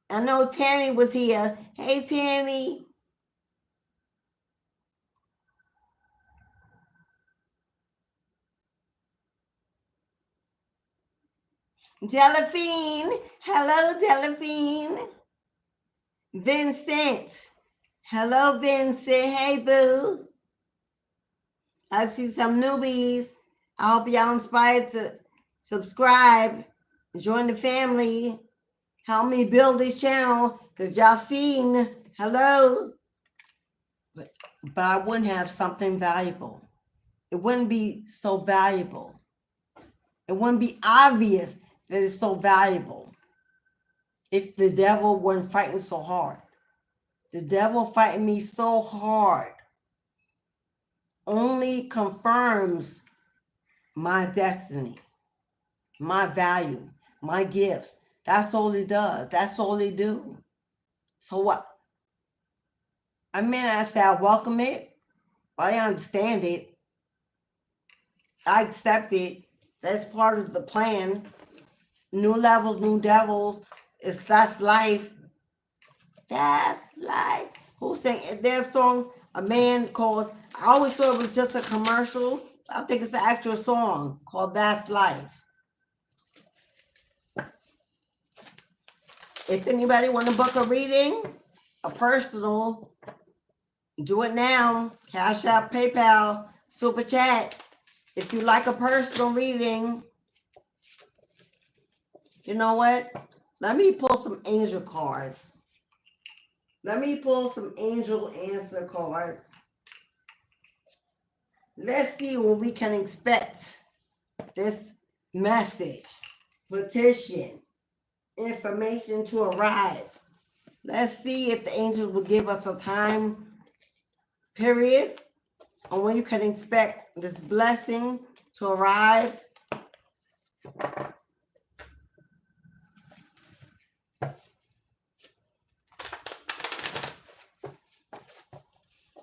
I know Tammy was here. Hey, Tammy. Delphine. Hello, Delphine. Vincent. Hello, Vincent. Hey, boo. I see some newbies. I hope y'all inspired to subscribe, join the family, help me build this channel, because y'all seen, hello. But I wouldn't have something valuable. It wouldn't be so valuable. It wouldn't be obvious that it's so valuable if the devil wasn't fighting so hard. The devil fighting me so hard only confirms my destiny, my value, my gifts. That's all it does. That's all they do. So what? I mean, I say I welcome it. I understand it. I accept it. That's part of the plan. New levels, new devils. That's life. That's life. Who sang their song? A man called, I always thought it was just a commercial. I think it's an actual song called That's Life. If anybody want to book a reading, a personal, do it now. Cashapp, PayPal, Super Chat. If you like a personal reading, you know what? Let me pull some angel cards. Let me pull some angel answer cards. Let's see what we can expect. This message, petition, information to arrive. Let's see if the angels will give us a time period on when you can expect this blessing to arrive.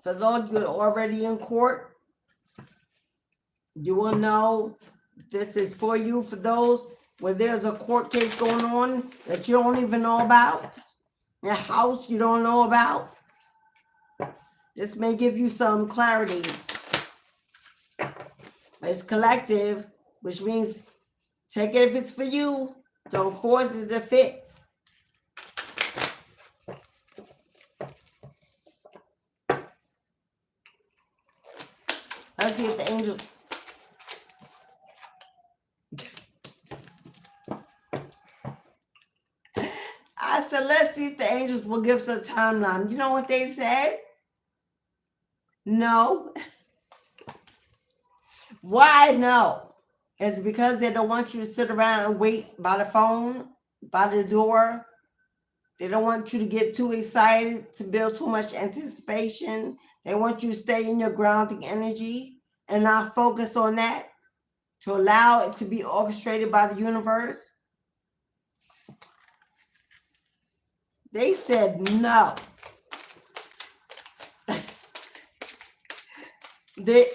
For those who are already in court, you will know this is for you. For those where there's a court case going on that you don't even know about, a house you don't know about, this may give you some clarity. But it's collective, which means take it if it's for you. Don't force it to fit. Let's see if the angels. I said, let's see if the angels will give us a timeline. You know what they said? No. Why no? It's because they don't want you to sit around and wait by the phone, by the door. They don't want you to get too excited, to build too much anticipation. They want you to stay in your grounding energy and not focus on that, to allow it to be orchestrated by the universe. They said no. They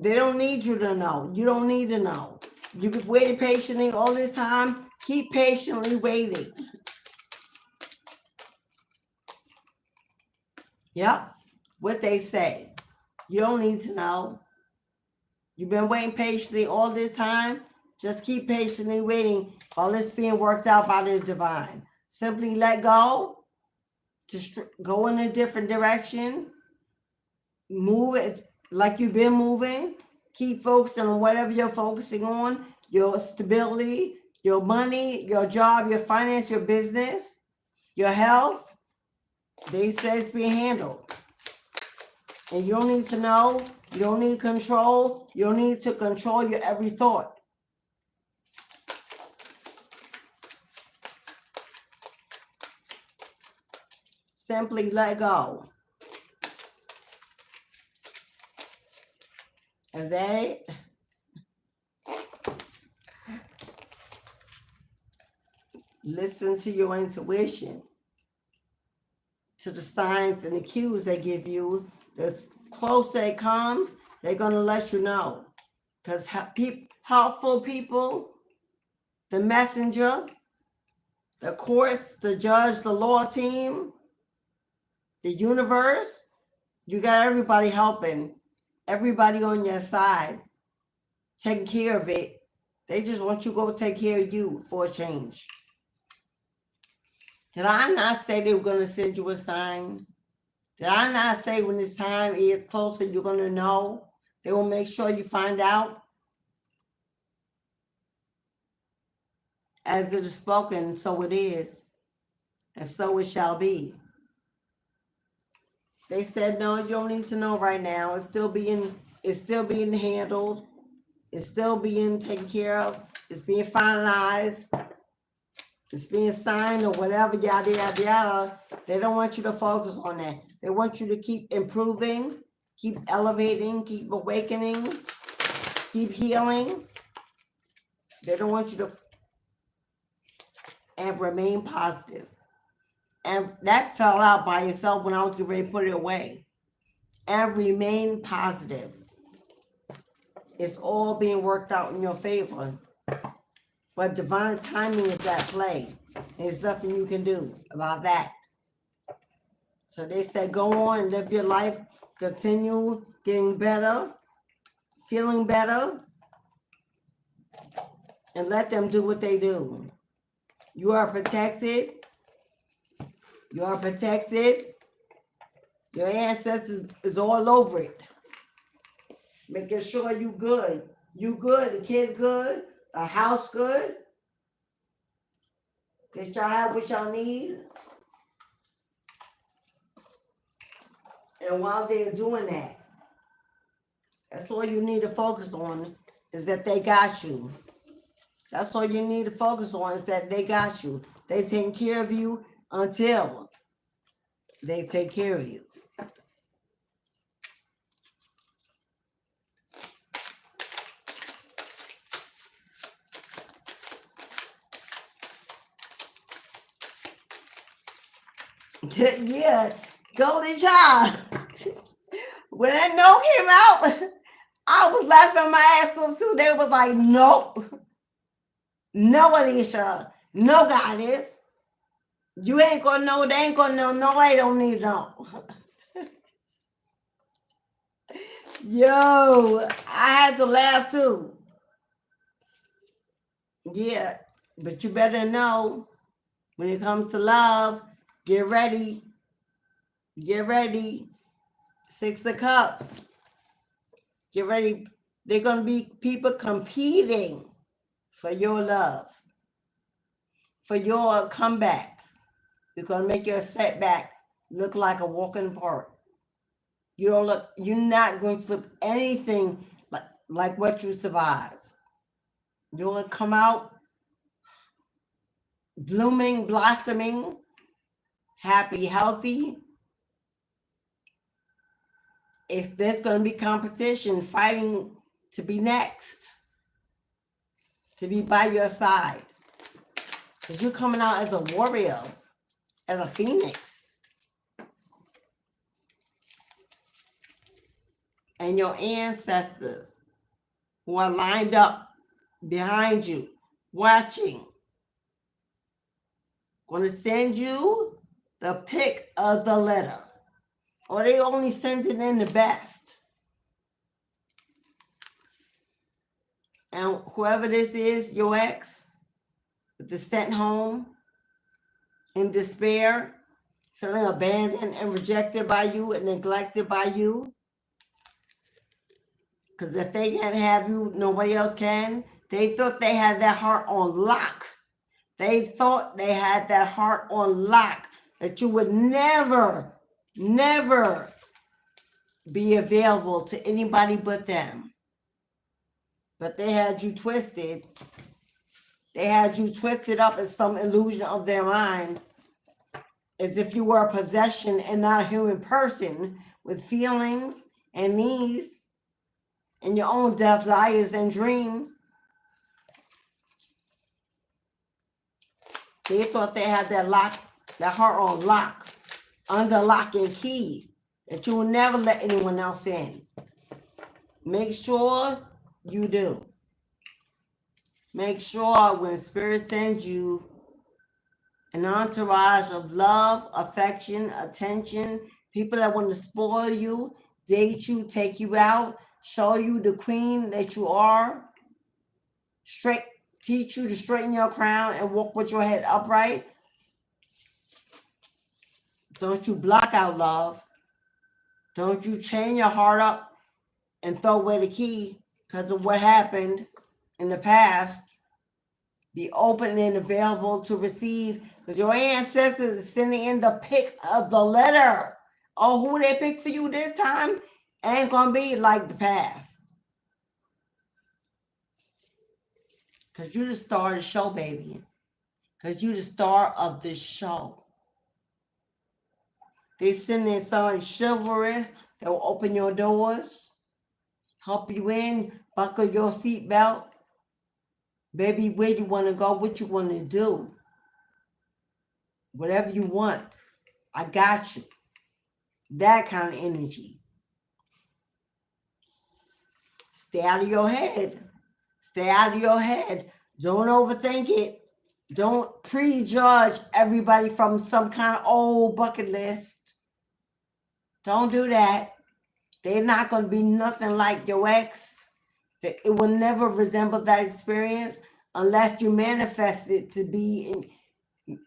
don't need you to know. You don't need to know. You've been waiting patiently all this time. Keep patiently waiting. Yep. What they say. You don't need to know. You've been waiting patiently all this time. Just keep patiently waiting while it's being worked out by the divine. Simply let go. To go in a different direction. Move it like you've been moving. Keep focusing on whatever you're focusing on. Your stability, your money, your job, your finance, your business, your health. They say it's being handled. And you don't need to know. You don't need control. You don't need to control your every thought. Simply let go. Is that it? Listen to your intuition, to the signs and the cues they give you. The closer it comes, they're going to let you know. Because helpful people, the messenger, the courts, the judge, the law team, the universe, you got everybody helping, everybody on your side, taking care of it. They just want you to go take care of you for a change. Did I not say they were going to send you a sign? Did I not say when this time is closer, you're going to know? They will make sure you find out. As it is spoken, so it is, and so it shall be. They said, no, you don't need to know right now. It's still being handled. It's still being taken care of. It's being finalized. It's being signed or whatever, yada, yada, yada. They don't want you to focus on that. They want you to keep improving, keep elevating, keep awakening, keep healing. They don't want you to, and remain positive. And that fell out by itself when I was getting ready to put it away. And remain positive. It's all being worked out in your favor. But divine timing is at play. There's nothing you can do about that. So they said, go on, live your life, continue getting better, feeling better, and let them do what they do. You are protected. You are protected. Your ancestors is all over it. Making sure you good. You good, the kids good, the house good. That y'all have what y'all need. And while they're doing that, that's all you need to focus on is that they got you. That's all you need to focus on is that they got you. They taking care of you until they take care of you. Yeah, golden child. When that note came out, I was laughing my ass off too. They was like, nope. No, Alicia. No, goddess. You ain't gonna know. They ain't gonna know. No, I don't need to know. Yo, I had to laugh too. Yeah, but you better know when it comes to love, get ready. Get ready. 6 of Cups. Get ready. They're going to be people competing for your love, for your comeback. They're going to make your setback look like a walk in the park. You're not going to look anything like what you survived. You're going to come out blooming, blossoming, happy, healthy. If there's going to be competition, fighting to be next, to be by your side. Because you're coming out as a warrior, as a phoenix. And your ancestors who are lined up behind you, watching, going to send you the pick of the letter. Or they only send it in the best. And whoever this is, your ex, that is sent home in despair, feeling abandoned and rejected by you and neglected by you. Because if they can't have you, nobody else can. They thought they had that heart on lock. They thought they had that heart on lock, that you would never be available to anybody but them. But they had you twisted. They had you twisted up in some illusion of their mind, as if you were a possession and not a human person with feelings and needs and your own desires and dreams. They thought they had that heart on lock, under lock and key, that you will never let anyone else in. Make sure you do. Make sure when Spirit sends you an entourage of love, affection, attention, people that want to spoil you, date you, take you out, show you the queen that you are, teach you to straighten your crown and walk with your head upright. Don't you block out love. Don't you chain your heart up and throw away the key because of what happened in the past. Be open and available to receive, because your ancestors are sending in the pick of the letter. Oh, who they pick for you this time ain't gonna be like the past. Because you the star of the show, baby. Because you the star of the show. They send in somebody chivalrous that will open your doors, help you in, buckle your seatbelt. Baby, where you want to go, what you want to do. Whatever you want, I got you. That kind of energy. Stay out of your head. Stay out of your head. Don't overthink it. Don't prejudge everybody from some kind of old bucket list. Don't do that. They're not going to be nothing like your ex. It will never resemble that experience unless you manifest it to be in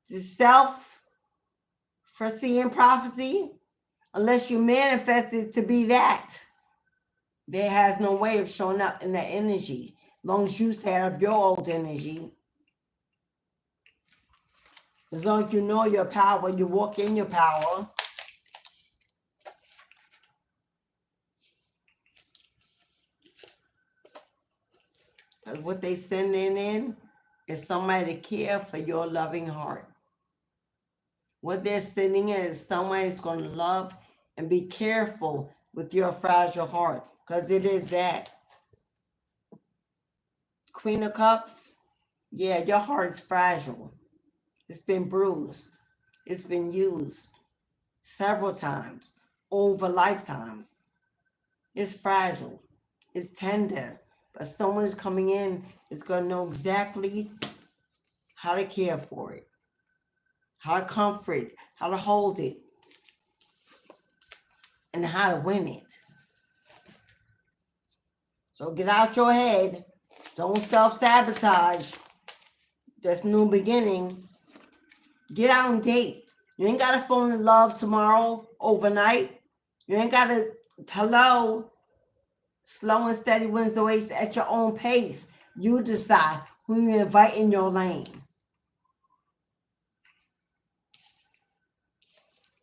self-foreseeing prophecy. Unless you manifest it to be that. There has no way of showing up in that energy. As long as you stay out of your old energy. As long as you know your power, you walk in your power. What they sending in is somebody to care for your loving heart. What they're sending in is somebody who's going to love and be careful with your fragile heart, because it is that. Queen of Cups, yeah, your heart's fragile. It's been bruised. It's been used several times over lifetimes. It's fragile. It's tender. But someone is coming in is going to know exactly how to care for it, how to comfort it, how to hold it, and how to win it. So get out your head. Don't self-sabotage. That's new beginning. Get out and date. You ain't got to fall in love tomorrow, overnight. You ain't got to, hello. Slow and steady wins the race at your own pace. You decide who you invite in your lane.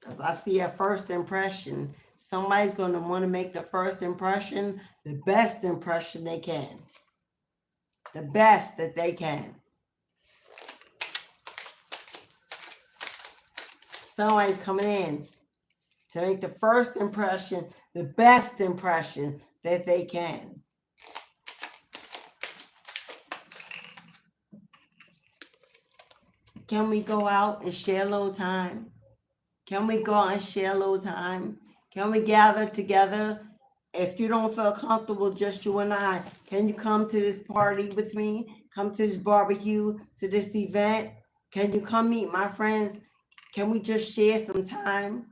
Because I see a first impression. Somebody's going to want to make the first impression the best impression they can. The best that they can. Somebody's coming in to make the first impression the best impression that they can. Can we go out and share a little time? Can we go out and share a little time? Can we gather together? If you don't feel comfortable, just you and I, can you come to this party with me? Come to this barbecue, to this event? Can you come meet my friends? Can we just share some time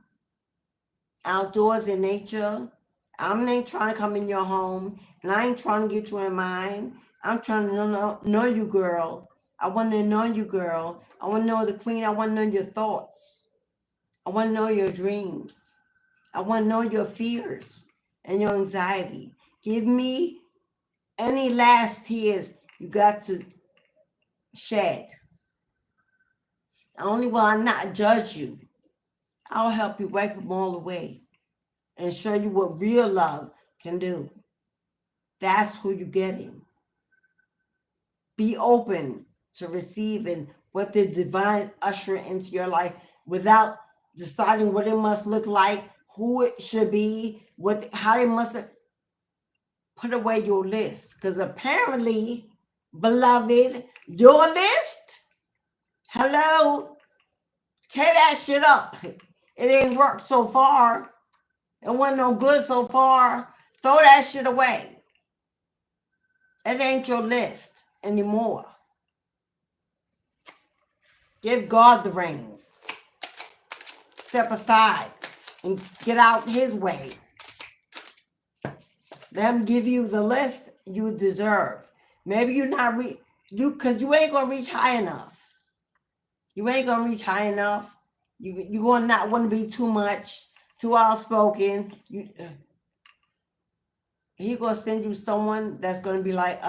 outdoors in nature? I ain't trying to come in your home, and I ain't trying to get you in mine. I'm trying to know you, girl. I want to know you, girl. I want to know the queen. I want to know your thoughts. I want to know your dreams. I want to know your fears and your anxiety. Give me any last tears you got to shed. Not only will I not judge you, I'll help you wipe them all away and show you what real love can do. That's who you're getting. Be open to receiving what the divine usher into your life without deciding what it must look like, who it should be, how they must put away your list. Because apparently, beloved, your list, hello, tear that shit up. It ain't worked so far. It wasn't no good so far. Throw that shit away. It ain't your list anymore. Give God the reins. Step aside and get out his way. Let him give you the list you deserve. Maybe you're not because you ain't gonna reach high enough. You ain't gonna reach high enough. You're gonna not want to be too much. too outspoken. He gonna send you someone that's gonna be like,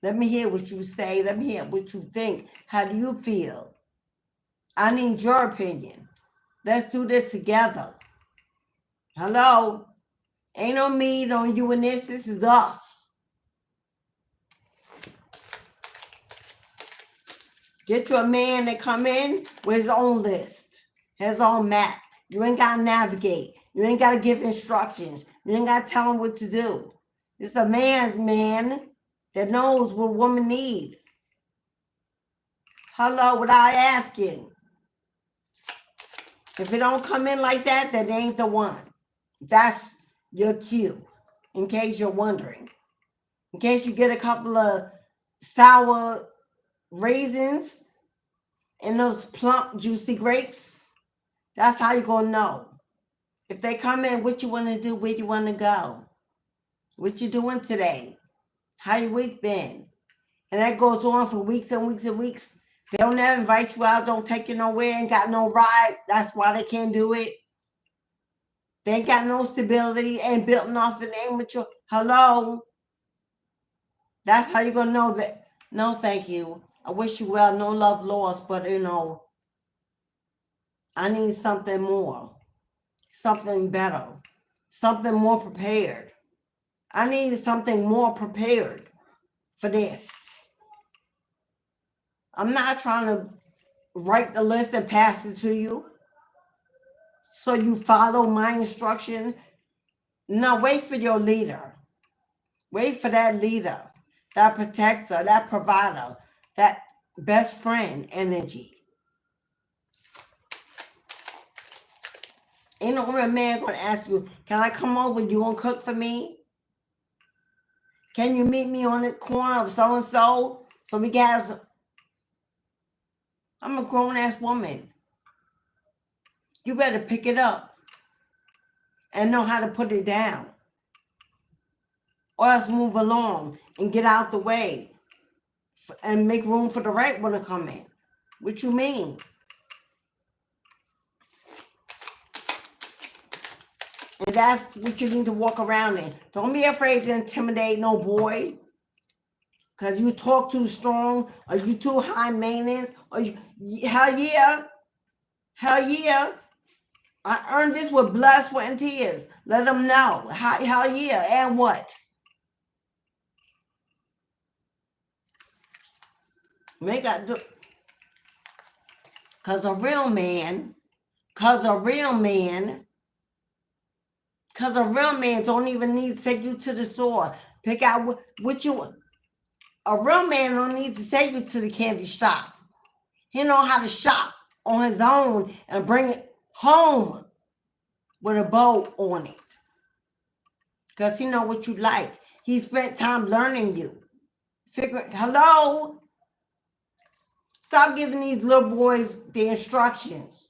let me hear what you say. Let me hear what you think. How do you feel? I need your opinion. Let's do this together. Hello? Ain't no me, no you in this. This is us. Get you a man that come in with his own list, his own map. You ain't got to navigate. You ain't got to give instructions. You ain't got to tell him what to do. It's a man that knows what women need. Hello, without asking. If it don't come in like that, then it ain't the one. That's your cue, in case you're wondering. In case you get a couple of sour raisins and those plump, juicy grapes, that's how you're going to know. If they come in, what you want to do, where you want to go, what you doing today, how your week been. And that goes on for weeks and weeks and weeks. They don't never invite you out, don't take you nowhere, ain't got no ride. That's why they can't do it. They ain't got no stability, ain't built nothing, ain't mature. Hello? That's how you're going to know that. No, thank you. I wish you well. No love lost, but I need something more, something better, something more prepared. I need something more prepared for this. I'm not trying to write the list and pass it to you so you follow my instruction. No, wait for your leader. Wait for that leader, that protector, that provider, that best friend energy. Ain't no real man gonna ask you, can I come over? You gonna cook for me? Can you meet me on the corner of so-and-so so we can have... I'm a grown-ass woman. You better pick it up and know how to put it down. Or else move along and get out the way and make room for the right one to come in. What you mean? And that's what you need to walk around in. Don't be afraid to intimidate no boy. Because you talk too strong, or you too high maintenance, or hell yeah. Hell yeah. I earned this with blood, sweat, and tears. Let them know. Hell yeah. And what? Make I do. Because a real man don't even need to take you to the store. Pick out what you want. A real man don't need to take you to the candy shop. He know how to shop on his own and bring it home with a bow on it. Because he know what you like. He spent time learning you. Hello? Stop giving these little boys the instructions.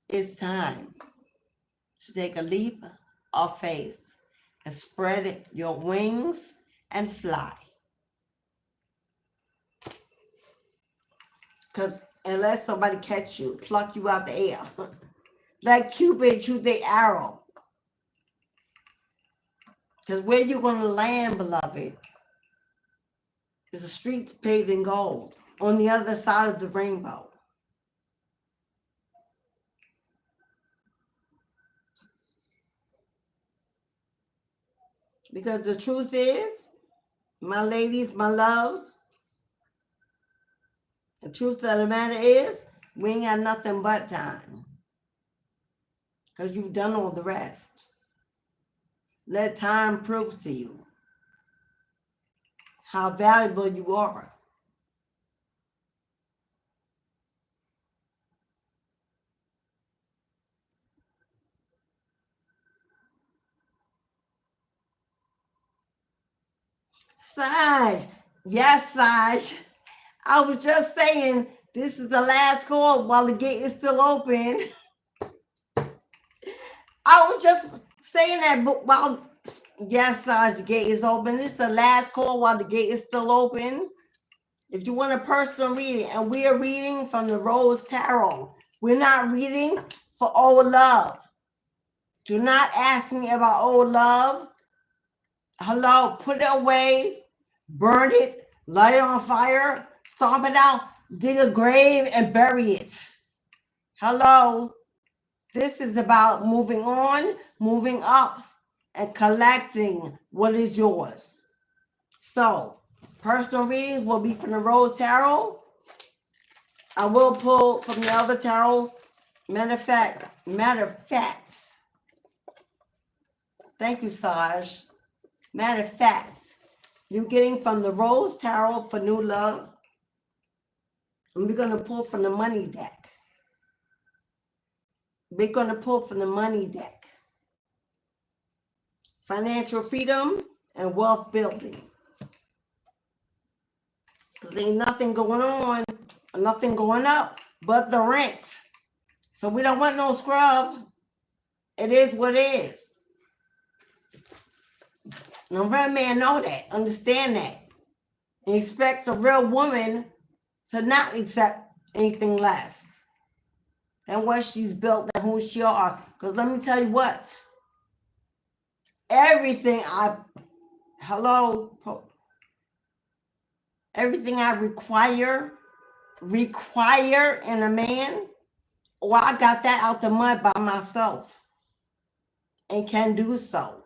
It's time to take a leap of faith and spread your wings and fly. Because unless somebody catch you, pluck you out the air, like Cupid shoot the arrow. Because where you're going to land, beloved, is the streets paved in gold on the other side of the rainbow. Because the truth is, my ladies, my loves, the truth of the matter is, we ain't got nothing but time. Because you've done all the rest. Let time prove to you how valuable you are. Saj, yes, Saj. I was just saying, this is the last call while the gate is still open. I was just saying that, but while, yes, Saj, the gate is open. This is the last call while the gate is still open. If you want a personal reading, and we are reading from the Rose Tarot, we're not reading for old love. Do not ask me about old love. Hello, put it away, burn it, light it on fire, stomp it out, dig a grave and bury it. Hello, this is about moving on, moving up, and collecting what is yours. So, personal readings will be from the Rose Tarot. I will pull from the other tarot. Matter of fact. Thank you, Saj. Matter of fact, you're getting from the Rose Tarot for new love. And we're going to pull from the money deck. We're going to pull from the money deck. Financial freedom and wealth building. Because ain't nothing going on, or nothing going up, but the rent. So we don't want no scrub. It is what it is. And a real man know that, understand that. And expects a real woman to not accept anything less than what she's built and who she are. Because let me tell you what. Everything I require in a man, or I got that out the mud by myself and can do so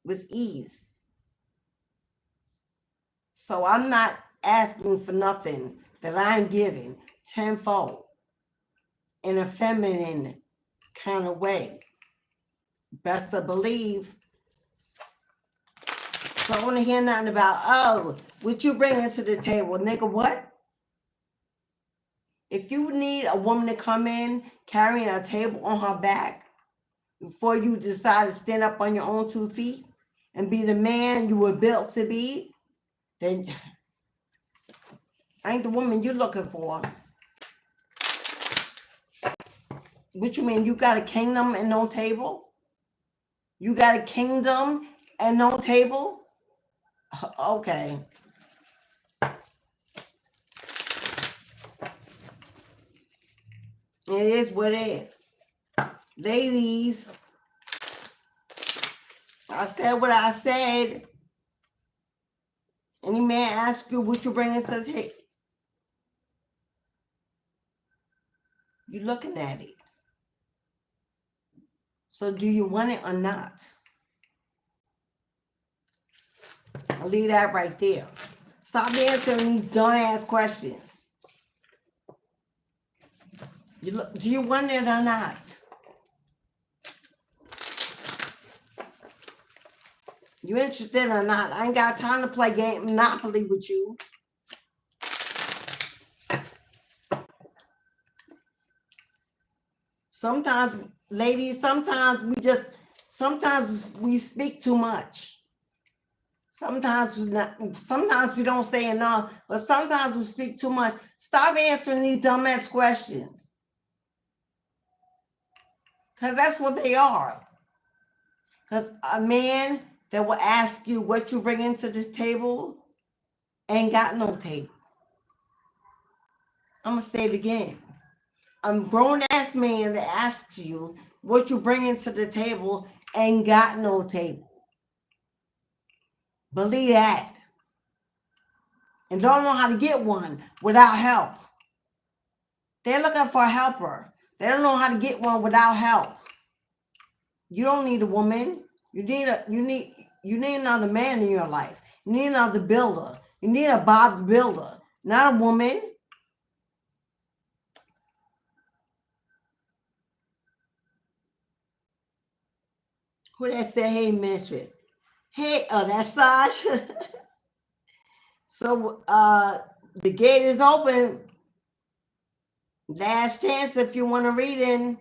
with ease. So I'm not asking for nothing that I'm giving tenfold in a feminine kind of way. Best to believe. So I want to hear nothing about, oh, what you bringing to the table, nigga, what? If you need a woman to come in carrying a table on her back before you decide to stand up on your own 2 feet and be the man you were built to be, then I ain't the woman you're looking for. What you mean, you got a kingdom and no table? You got a kingdom and no table? Okay. It is what it is. Ladies, I said what I said. Any man asks you what you bring and says, hey, you looking at it. So do you want it or not? I'll leave that right there. Stop answering these dumbass questions. Do you want it or not? You interested or not? I ain't got time to play game Monopoly with you. Sometimes, ladies, sometimes we speak too much. Sometimes we don't say enough, but sometimes we speak too much. Stop answering these dumbass questions. Because that's what they are. Because a man that will ask you what you bring into this table ain't got no table. I'm going to say it again. A grown-ass man that asks you what you bring into the table ain't got no table. Believe that. And don't know how to get one without help. They're looking for a helper. They don't know how to get one without help. You don't need a woman. You need another man in your life. You need another builder. You need a Bob builder, not a woman. Who that said, hey, mistress? Hey, oh, that's Sasha. So the gate is open. Last chance if you want to read in.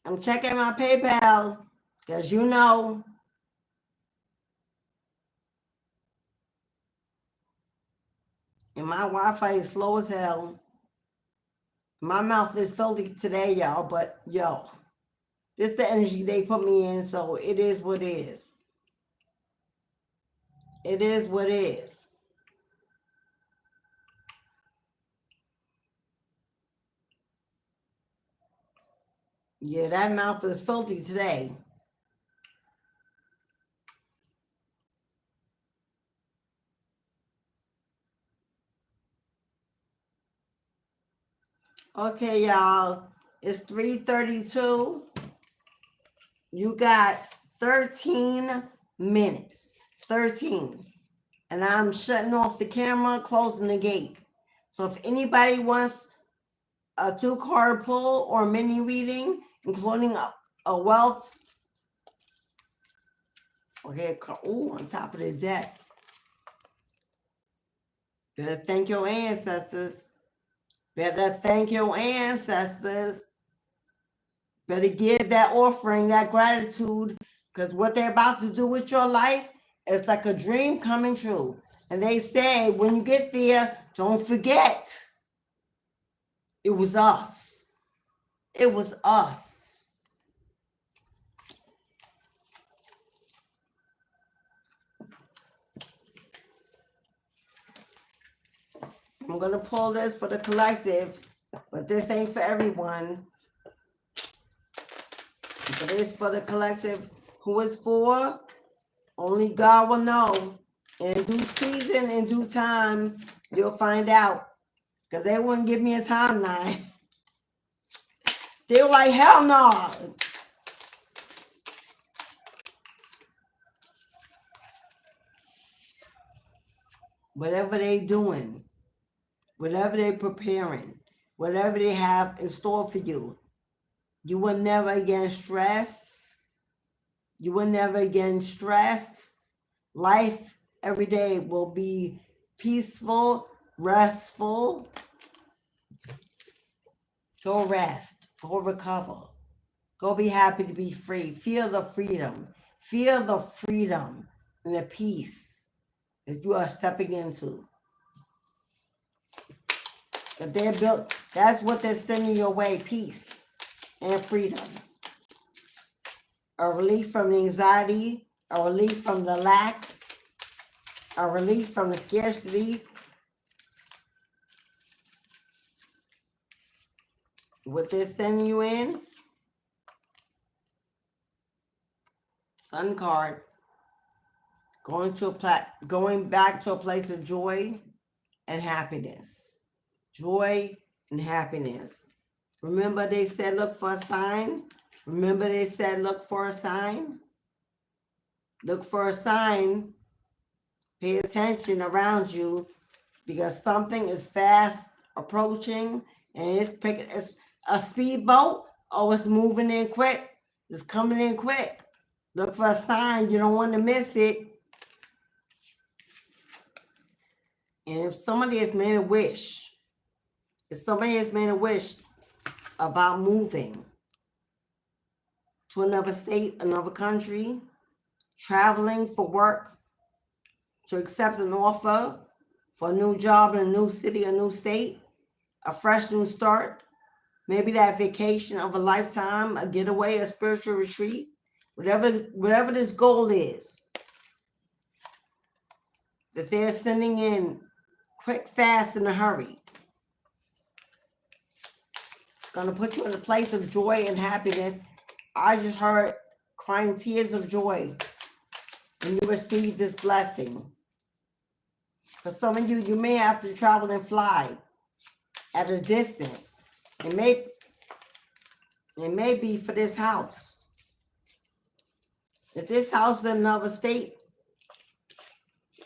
I'm checking my PayPal because you know. And my Wi-Fi is slow as hell. My mouth is filthy today, y'all, but yo, this the energy they put me in, so it is what it is. It is what it is. Yeah, that mouth is filthy today. Okay, y'all. It's 3:32. You got 13 minutes. 13. And I'm shutting off the camera, closing the gate. So if anybody wants a 2-card pull or mini reading, including a wealth, okay, on top of the deck. Better thank your ancestors. Better thank your ancestors. Better give that offering, that gratitude, because what they're about to do with your life is like a dream coming true. And they say, when you get there, don't forget, it was us. It was us. I'm going to pull this for the collective, but this ain't for everyone. But it is for the collective. Who is for? Only God will know. In due season, in due time, you'll find out. Because they wouldn't give me a timeline. They were like, hell no. Whatever they doing, whatever they preparing, whatever they have in store for you, you will never again stress. You will never again stress. Life every day will be peaceful, restful. Go rest. Go recover. Go be happy to be free. Feel the freedom. Feel the freedom and the peace that you are stepping into. If they're built, that's what they're sending your way, peace and freedom. A relief from the anxiety, a relief from the lack, a relief from the scarcity. What they're sending you in, Sun card, going back to a place of joy and happiness. Joy and happiness. Remember they said look for a sign? Remember they said look for a sign? Look for a sign. Pay attention around you because something is fast approaching and it's a speedboat or it's moving in quick. It's coming in quick. Look for a sign. You don't want to miss it. And if somebody has made a wish, about moving to another state, another country, traveling for work, to accept an offer for a new job in a new city, a new state, a fresh new start, maybe that vacation of a lifetime, a getaway, a spiritual retreat, whatever this goal is, that they're sending in quick, fast, in a hurry. It's going to put you in a place of joy and happiness. I just heard crying tears of joy when you receive this blessing. For some of you, you may have to travel and fly at a distance. It may be for this house. If this house is in another state,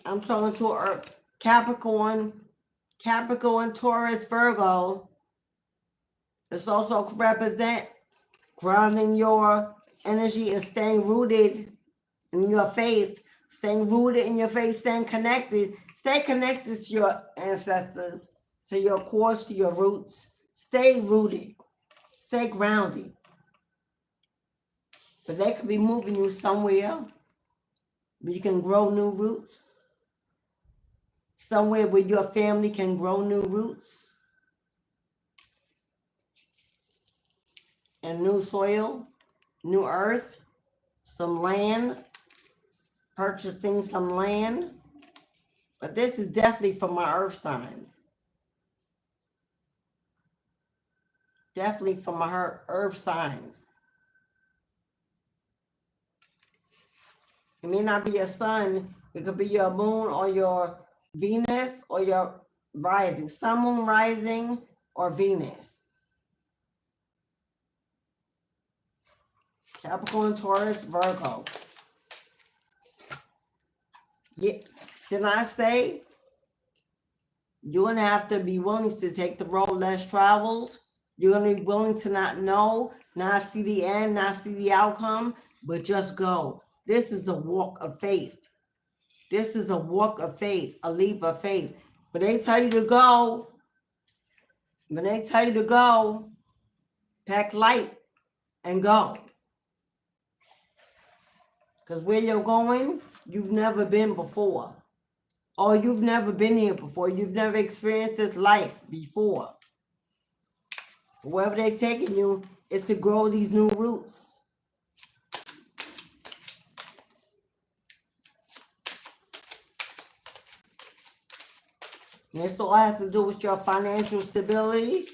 I'm talking to a Capricorn, Taurus, Virgo. This also represent grounding your energy and staying rooted in your faith, staying rooted in your faith, staying connected. Stay connected to your ancestors, to your cores, to your roots. Stay rooted. Stay grounded. But they could be moving you somewhere where you can grow new roots. Somewhere where your family can grow new roots. And new soil, new earth, some land, purchasing some land. But this is definitely for my earth signs. Definitely for my earth signs. It may not be your sun. It could be your moon or your Venus or your rising. Sun, moon, rising, or Venus. Capricorn, Taurus, Virgo. Yeah. Did I say you're going to have to be willing to take the road less traveled? You're going to be willing to not know, not see the end, not see the outcome, but just go. This is a walk of faith. This is a walk of faith, a leap of faith. When they tell you to go, pack light and go. Because where you're going, you've never been before. Or you've never been here before. You've never experienced this life before. Wherever they're taking you is to grow these new roots. And this all has to do with your financial stability.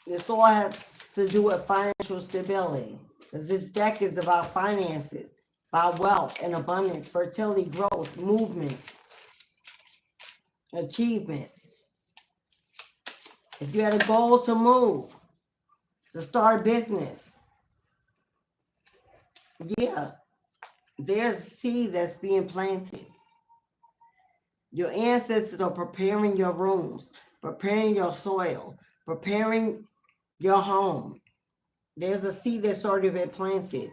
This all has to do with financial stability. Because this deck is about finances, about wealth and abundance, fertility, growth, movement, achievements. If you had a goal to move, to start a business, yeah, there's a seed that's being planted. Your ancestors are preparing your rooms, preparing your soil, preparing your home. There's a seed that's already been planted.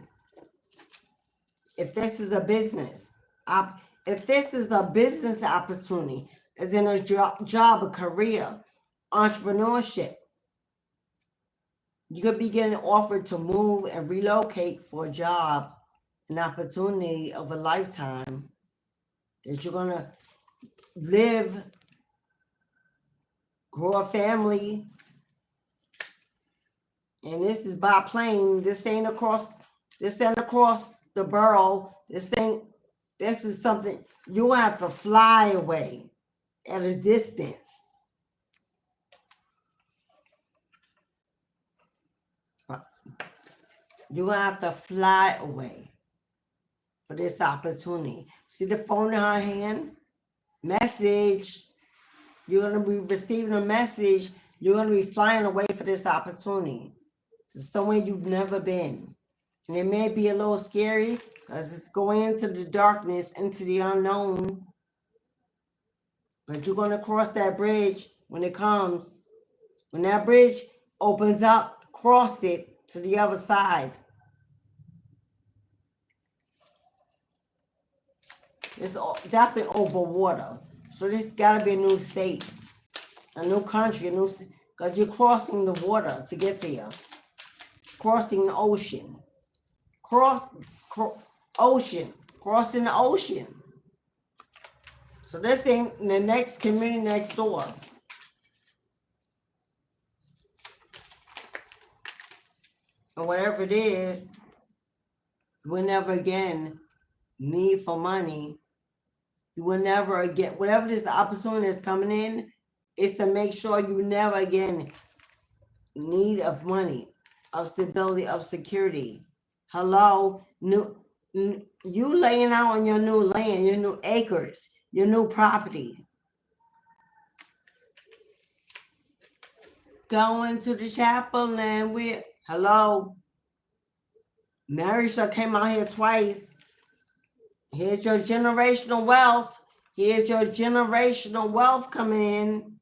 If this is a business, opportunity, as in a job, a career, entrepreneurship, you could be getting offered to move and relocate for a job, an opportunity of a lifetime that you're going to live, grow a family. And this is by plane. This ain't across the borough. This is something you have to fly away at a distance. You're going to have to fly away for this opportunity. See the phone in her hand? Message. You're going to be receiving a message. You're going to be flying away for this opportunity. To somewhere you've never been. And it may be a little scary because it's going into the darkness, into the unknown. But you're going to cross that bridge when it comes. When that bridge opens up, cross it to the other side. It's definitely over water. So this got to be a new state, a new country, because you're crossing the water to get there. Crossing the ocean. Crossing the ocean. So this ain't the next community next door. And whatever it is, we'll never again need for money. You will never again, whatever this opportunity is coming in, it's to make sure you never again need of money, of stability, of security. Hello, you laying out on your new land, your new acres, your new property. Going to the chapel and hello. Marisha came out here twice. Here's your generational wealth. Here's your generational wealth coming in.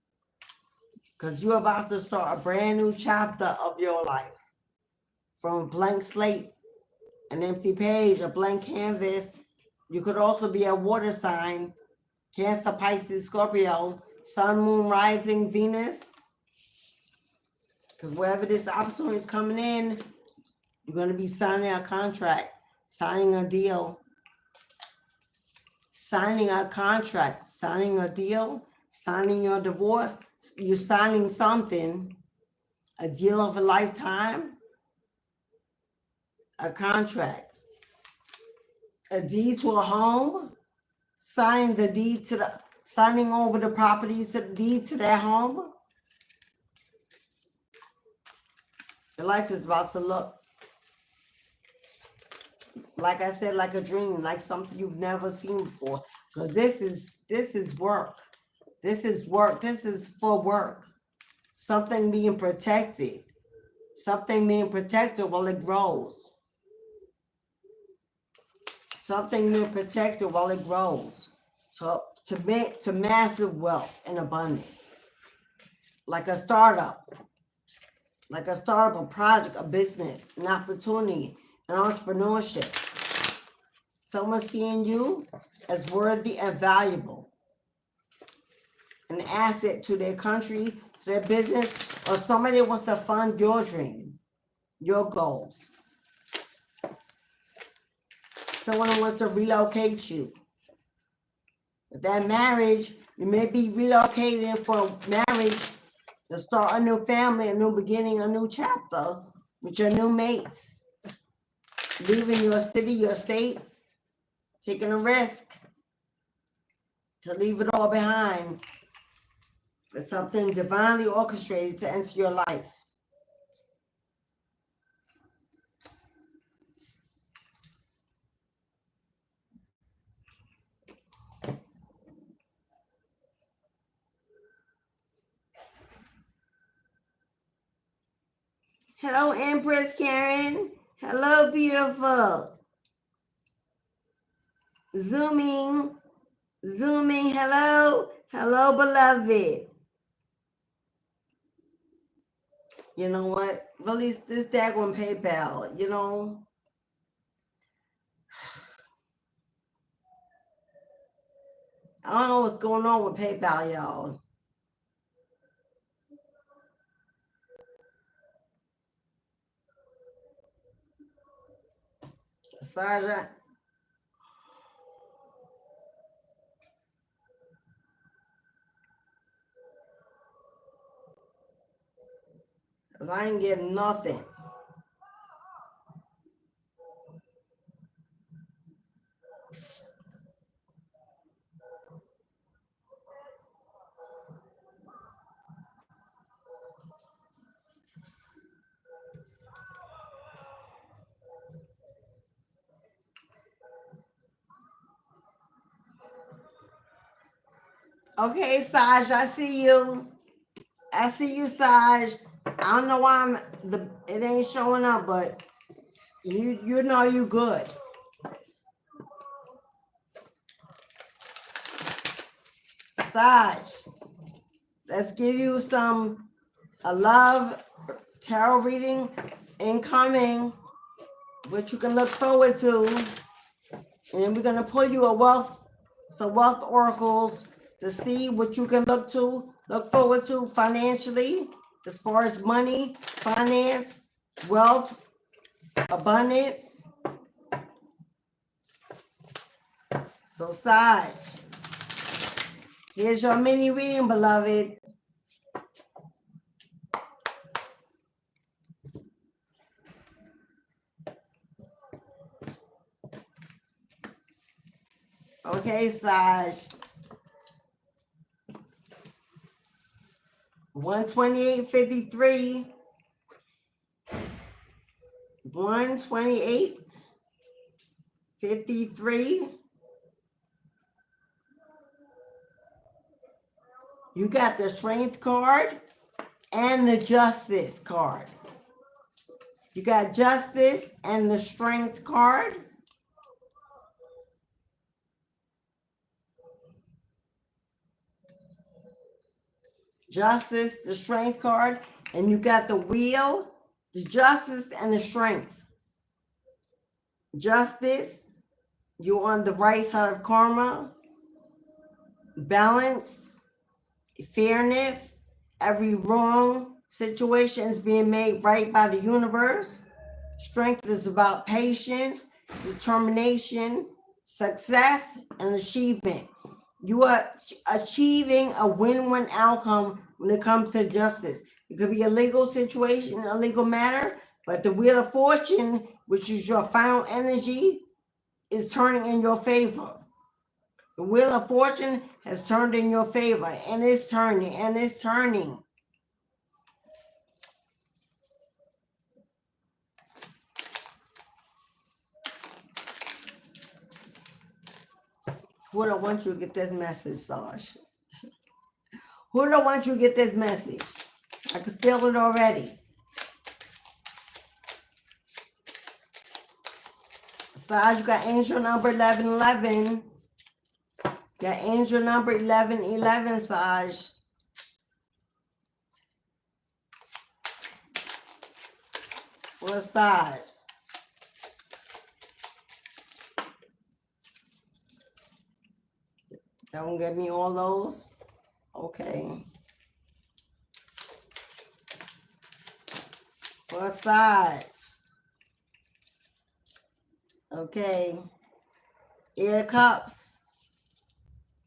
Because you're about to start a brand new chapter of your life. From a blank slate, an empty page, a blank canvas. You could also be a water sign. Cancer, Pisces, Scorpio, Sun, Moon, Rising, Venus. Because wherever this opportunity is coming in, you're going to be signing a contract, signing a deal. Signing a contract, signing a deal, signing your divorce. You're signing something, a deal of a lifetime, a contract, a deed to a home, signing over the properties to the deed to their home. Your life is about to look, like I said, like a dream, like something you've never seen before. Because this is work. This is work. This is for work. Something being protected. Something being protected while it grows. Something being protected while it grows. So to massive wealth and abundance. Like a startup. Like a startup, a project, a business, an opportunity, an entrepreneurship. Someone seeing you as worthy and valuable. An asset to their country, to their business, or somebody that wants to fund your dream, your goals. Someone who wants to relocate you. With that marriage, you may be relocating for marriage to start a new family, a new beginning, a new chapter with your new mates. Leaving your city, your state, taking a risk to leave it all behind for something divinely orchestrated to enter your life. Hello, Empress Karen. Hello, beautiful. Zooming. Hello, beloved. You know what? Release this daggone PayPal, you know. I don't know what's going on with PayPal, y'all. Sasha. Because I ain't getting nothing. Okay, Saj, I see you. Saj. I don't know why it ain't showing up, but you know you good. Saj, let's give you a love tarot reading incoming, which you can look forward to. And we're gonna pull you some wealth oracles to see what you can look forward to financially, as far as money, finance, wealth, abundance. So Saj, here's your mini reading, beloved. Okay, Saj. 128.53. 128.53. You got the Strength card and the Justice card. You got Justice and the Strength card. Justice, the Strength card, and you got the Wheel, the Justice, and the Strength. Justice, you're on the right side of karma. Balance, fairness, every wrong situation is being made right by the universe. Strength is about patience, determination, success, and achievement. You are achieving a win-win outcome when it comes to justice. It could be a legal situation, a legal matter, but the Wheel of Fortune, which is your final energy, is turning in your favor. The wheel of fortune has turned in your favor, and it's turning, and it's turning. Who don't want you to get this message, Saj? Who don't want you to get this message? I can feel it already. Saj, you got angel number 1111. Got angel number 1111, Saj. For Saj. That won't get me all those? Okay. For Saj. Okay. Eight of Cups.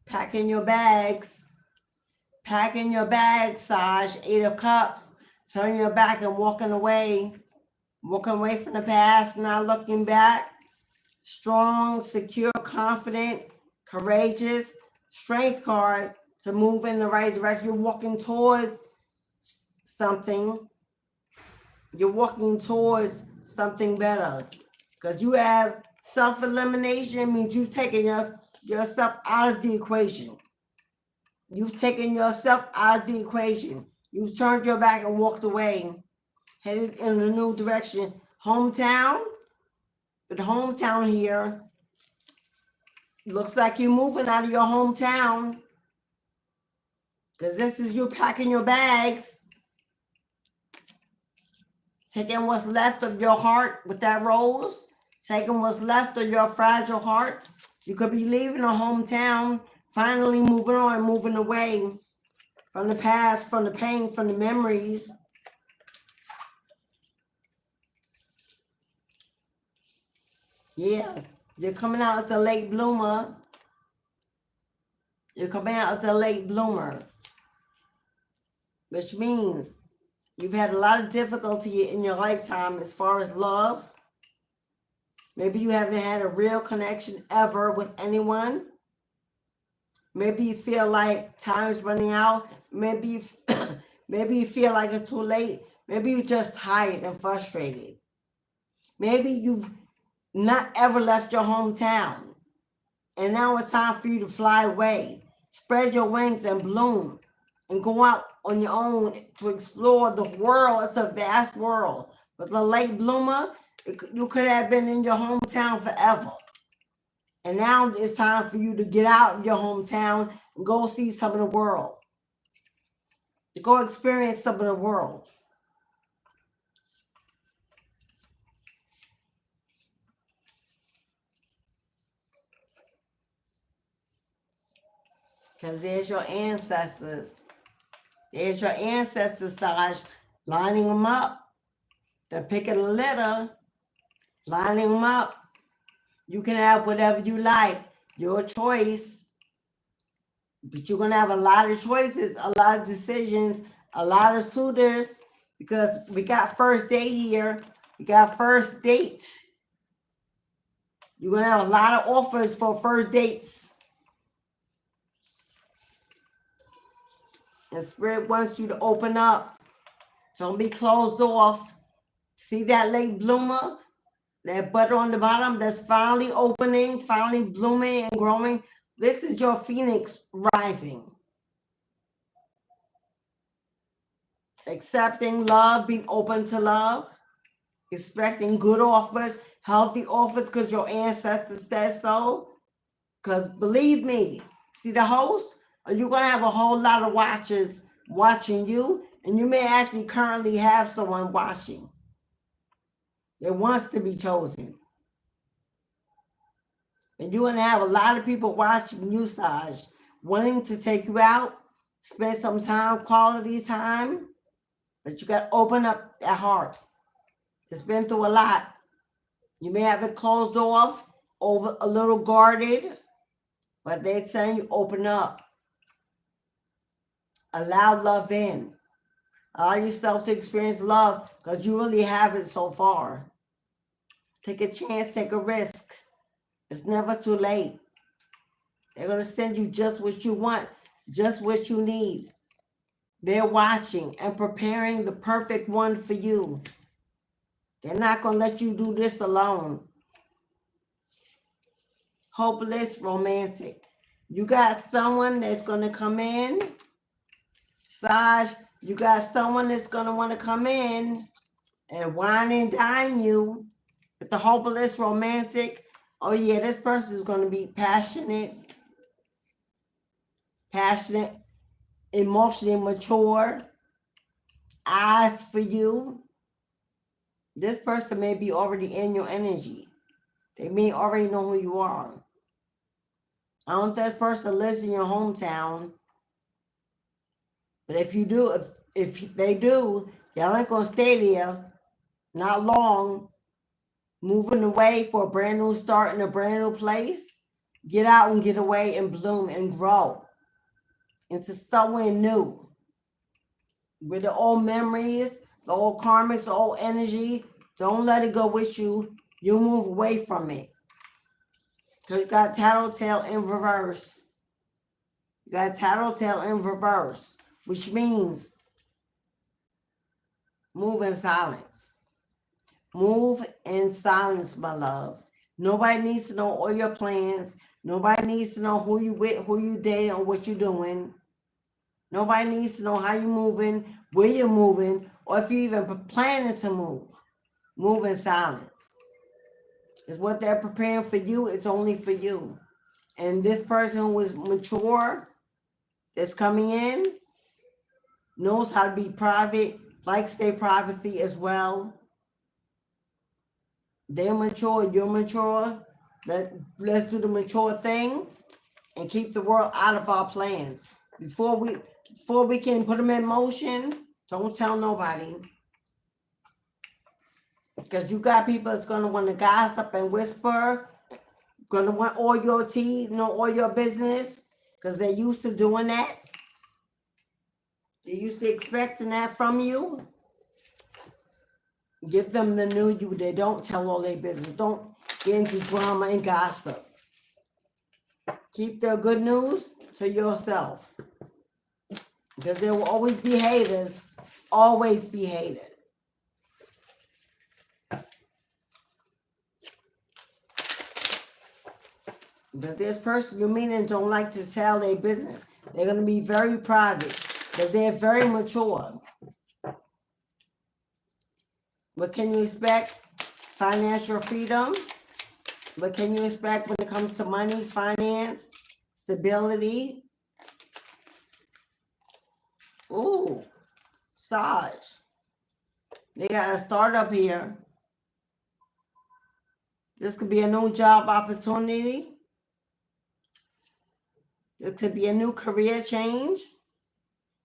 Packing your bags. Packing your bags, Saj. Eight of Cups. Turning your back and walking away. Walking away from the past, not looking back. Strong, secure, confident, courageous. Strength card to move in the right direction. You're walking towards something. You're walking towards something better. Because you have self-elimination, means you've taken yourself out of the equation. You've taken yourself out of the equation. You've turned your back and walked away, headed in a new direction. Hometown, but hometown here, looks like you're moving out of your hometown. Because this is you packing your bags, taking what's left of your heart with that rose, taking what's left of your fragile heart. You could be leaving a hometown, finally moving on, moving away from the past, from the pain, from the memories. Yeah, you're coming out as a late bloomer. You're coming out as a late bloomer, which means you've had a lot of difficulty in your lifetime as far as love. Maybe you haven't had a real connection ever with anyone. Maybe you feel like time is running out. Maybe you feel like it's too late. Maybe you're just tired and frustrated. Maybe you've not ever left your hometown, and now it's time for you to fly away. Spread your wings and bloom and go out on your own to explore the world. It's a vast world. But the late bloomer, you could have been in your hometown forever. And now it's time for you to get out of your hometown and go see some of the world. Go experience some of the world. Because there's your ancestors. There's your ancestors, Saj, lining them up. They're picking a litter, lining them up. You can have whatever you like, your choice. But you're going to have a lot of choices, a lot of decisions, a lot of suitors, because we got first date here. We got first date. You're going to have a lot of offers for first dates. And Spirit wants you to open up. Don't be closed off. See that late bloomer? That butter on the bottom that's finally opening, finally blooming and growing. This is your phoenix rising. Accepting love, being open to love. Expecting good offers, healthy offers because your ancestors said so. Because believe me, see the host? You're going to have a whole lot of watchers watching you, and you may actually currently have someone watching that wants to be chosen. And you're going to have a lot of people watching you, Saj, wanting to take you out, spend some time, quality time, but you got to open up that heart. It's been through a lot. You may have it closed off, over a little guarded, but they're saying you open up. Allow love in. Allow yourself to experience love because you really haven't so far. Take a chance, take a risk. It's never too late. They're going to send you just what you want, just what you need. They're watching and preparing the perfect one for you. They're not going to let you do this alone. Hopeless romantic. You got someone that's going to come in. Saj, you got someone that's going to want to come in and wine and dine you. But the hopeless romantic, oh yeah, this person is going to be passionate, emotionally mature, eyes for you. This person may be already in your energy. They may already know who you are. I don't know if that person lives in your hometown, but if you do, if they do, y'all ain't gonna stay there. Not long. Moving away for a brand new start in a brand new place. Get out and get away and bloom and grow into somewhere new. With the old memories, the old karmics, the old energy, don't let it go with you. You move away from it. Because you got tattletale in reverse. You got tattletale in reverse, which means move in silence. Move in silence, my love. Nobody needs to know all your plans. Nobody needs to know who you with, who you dating, or what you're doing. Nobody needs to know how you're moving, where you're moving, or if you're even planning to move. Move in silence. It's what they're preparing for you. It's only for you. And this person who is mature, that's coming in, knows how to be private, likes their privacy as well. They're mature, you're mature. Let's do the mature thing and keep the world out of our plans. Before we can put them in motion, don't tell nobody. Because you got people that's going to want to gossip and whisper, going to want all your tea, know all your business, because they're used to doing that. They're used to expecting that from you. Give them the new you. They don't tell all their business. Don't get into drama and gossip. Keep the good news to yourself. Because there will always be haters. Always be haters. But this person you meet and don't like to tell their business. They're going to be very private. Because they're very mature. What can you expect? Financial freedom. What can you expect when it comes to money, finance, stability? Ooh, Saj. They got a startup here. This could be a new job opportunity. This could be a new career change.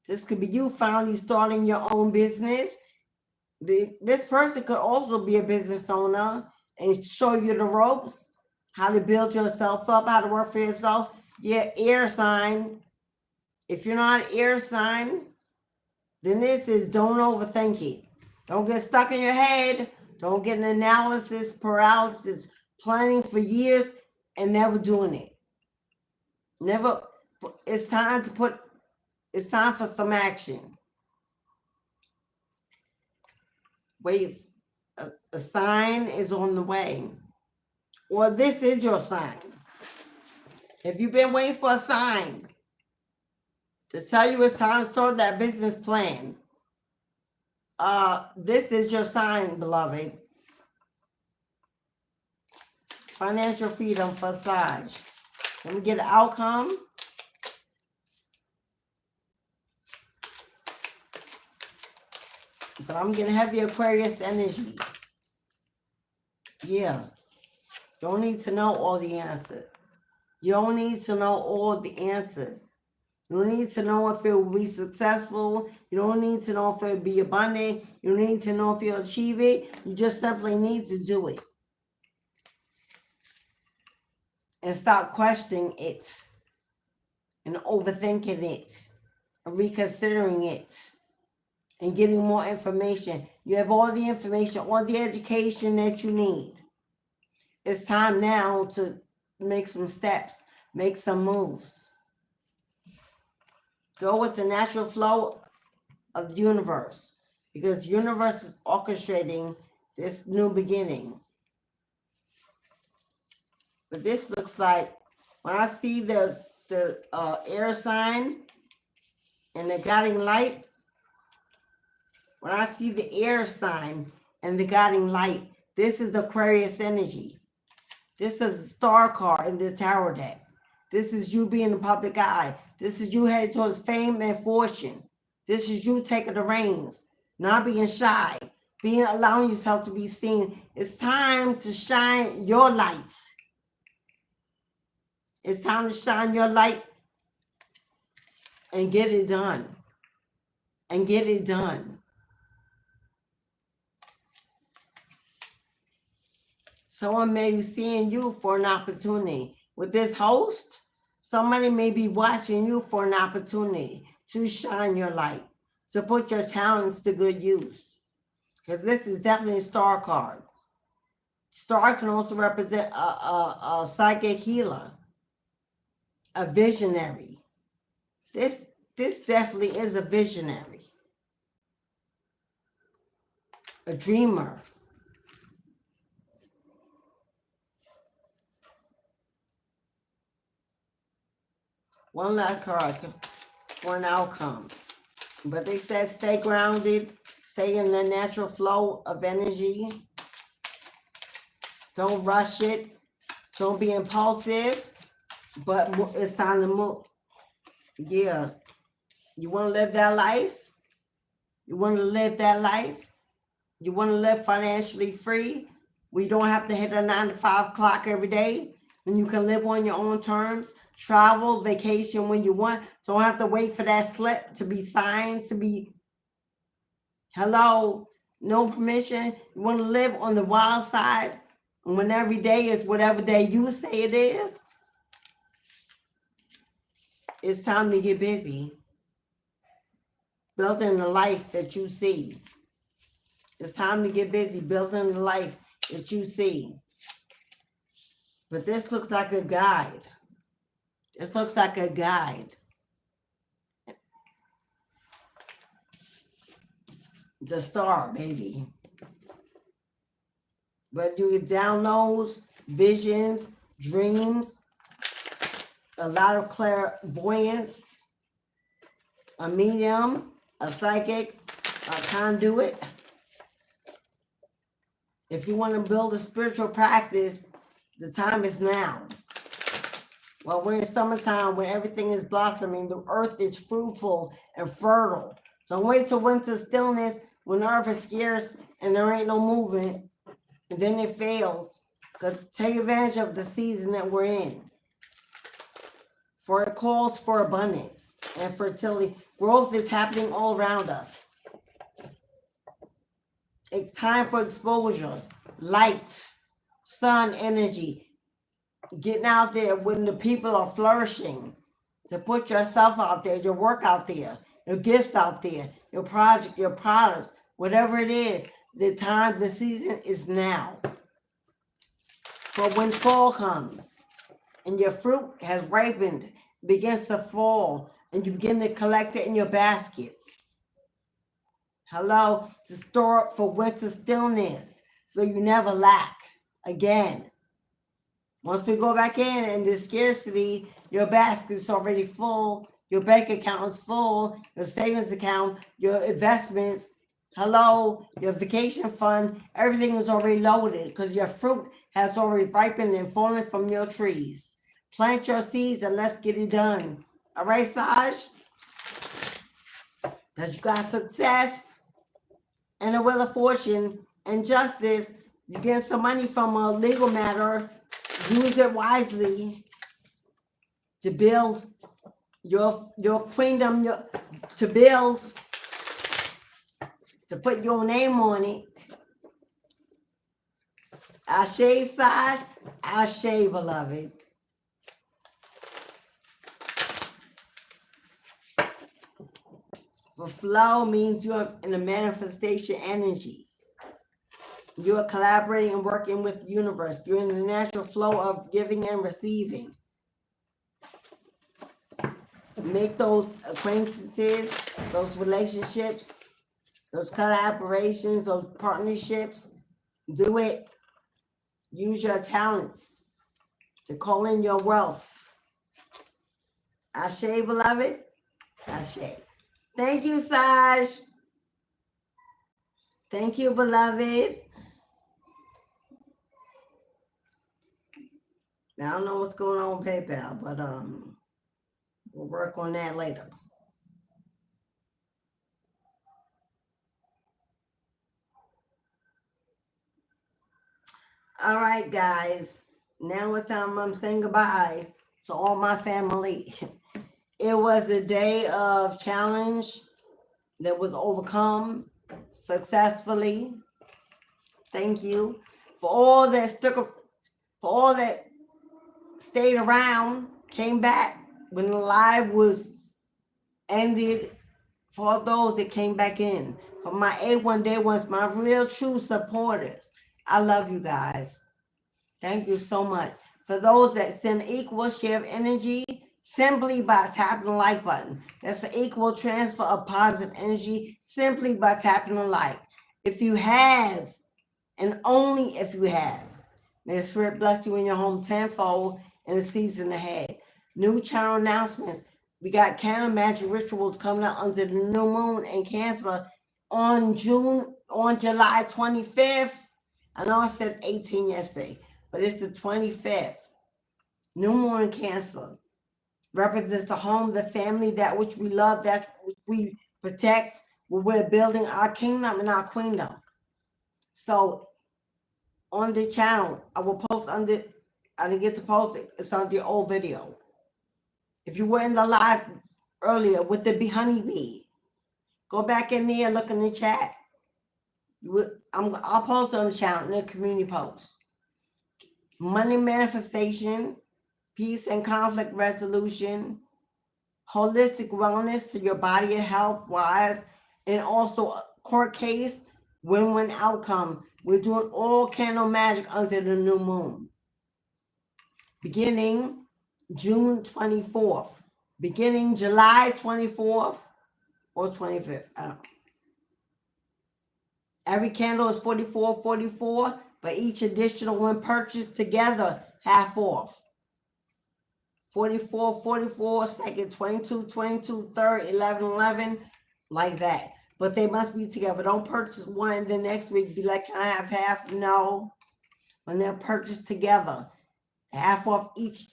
This could be you finally starting your own business. This person could also be a business owner and show you the ropes, how to build yourself up, how to work for yourself. Yeah, air sign. If you're not an air sign, then this is don't overthink it. Don't get stuck in your head. Don't get an analysis paralysis, planning for years and never doing it. Never. It's time for some action. Wait, a sign is on the way. Or this is your sign. If you've been waiting for a sign to tell you it's time to start that business plan, this is your sign, beloved. Financial freedom for Saj. Let me get an outcome. But I'm getting heavy Aquarius energy. Yeah. You don't need to know all the answers. You don't need to know all the answers. You don't need to know if it will be successful. You don't need to know if it will be abundant. You don't need to know if you'll achieve it. You just simply need to do it. And stop questioning it. And overthinking it. And reconsidering it. And getting more information. You have all the information, all the education that you need. It's time now to make some steps. Make some moves. Go with the natural flow of the universe, because the universe is orchestrating this new beginning. But this looks like, when I see the air sign and the guiding light, when I see the air sign and the guiding light, this is Aquarius energy. This is a star card in the tarot deck. This is you being in the public eye. This is you headed towards fame and fortune. This is you taking the reins, not being shy, allowing yourself to be seen. It's time to shine your lights. It's time to shine your light and get it done. And get it done. Someone may be seeing you for an opportunity. With this host, somebody may be watching you for an opportunity to shine your light, to put your talents to good use. Because this is definitely a star card. Star can also represent a psychic healer, a visionary. This definitely is a visionary, a dreamer. One last card for an outcome. But they said stay grounded, stay in the natural flow of energy. Don't rush it. Don't be impulsive. But it's time to move. Yeah. You want to live that life? You want to live that life? You want to live financially free? We don't have to hit a 9 to 5 clock every day. And you can live on your own terms. Travel, vacation when you want. Don't have to wait for that slip to be signed, to be, hello, no permission. You want to live on the wild side. And when every day is whatever day you say it is, it's time to get busy. Building the life that you see. It's time to get busy building the life that you see. But this looks like a guide. This looks like a guide. The star, baby. But you get downloads, visions, dreams, a lot of clairvoyance, a medium, a psychic, a conduit. If you want to build a spiritual practice, the time is now. Well, we're in summertime when everything is blossoming. The earth is fruitful and fertile. Don't wait till winter stillness when the earth is scarce and there ain't no movement. And then it fails. Because take advantage of the season that we're in. For it calls for abundance and fertility. Growth is happening all around us. It's time for exposure, light, sun energy. Getting out there when the people are flourishing. To put yourself out there, your work out there, your gifts out there, your project, your products, whatever it is. The time, the season is now. For when fall comes and your fruit has ripened, begins to fall, and you begin to collect it in your baskets. Hello, to store up for winter stillness so you never lack again. Once we go back in and there's scarcity, your basket's already full, your bank account is full, your savings account, your investments, hello, your vacation fund, everything is already loaded because your fruit has already ripened and fallen from your trees. Plant your seeds and let's get it done. All right, Saj? That you got success and a wheel of fortune and justice. You get some money from a legal matter. Use it wisely to build your kingdom, to build, to put your name on it. Ashe, Saj. Ashe, beloved. For flow means you're in a manifestation energy. You are collaborating and working with the universe. You're in the natural flow of giving and receiving. make those acquaintances, those relationships, those collaborations, those partnerships. Do it. Use your talents to call in your wealth. Ashe, beloved. Ashe. Thank you, Saj. Thank you, beloved. Now, I don't know what's going on with PayPal, but we'll work on that later. All right, guys. Now it's time I'm saying goodbye to all my family. It was a day of challenge that was overcome successfully. Thank you for all that stayed around, came back when the live was ended. For those that came back in, for my A1 Day Ones, my real true supporters, I love you guys. Thank you so much. For those that send equal share of energy, simply by tapping the like button. That's an equal transfer of positive energy simply by tapping the like. If you have, and only if you have, may the Spirit bless you in your home tenfold in the season ahead. New channel announcements. We got candle magic rituals coming out under the new moon in Cancer on July 25th. I know I said 18 yesterday, but it's the 25th. New moon in Cancer represents the home, the family, that which we love, that which we protect, where we're building our kingdom and our queendom. So on the channel, I will post I didn't get to post it. It's on the old video. If you were in the live earlier with the honeybee, go back in there, look in the chat. I'll post it on the channel in the community post. Money manifestation, peace and conflict resolution, holistic wellness to your body and health wise, and also a court case, win-win outcome. We're doing all candle magic under the new moon. Beginning June 24th, beginning July 24th or 25th. I don't know. Every candle is $44.44, but each additional one purchased together half off. $44.44, second $22.22, third $11.11, like that. But they must be together. Don't purchase one and the next week be like, can I have half? No. When they're purchased together, half off each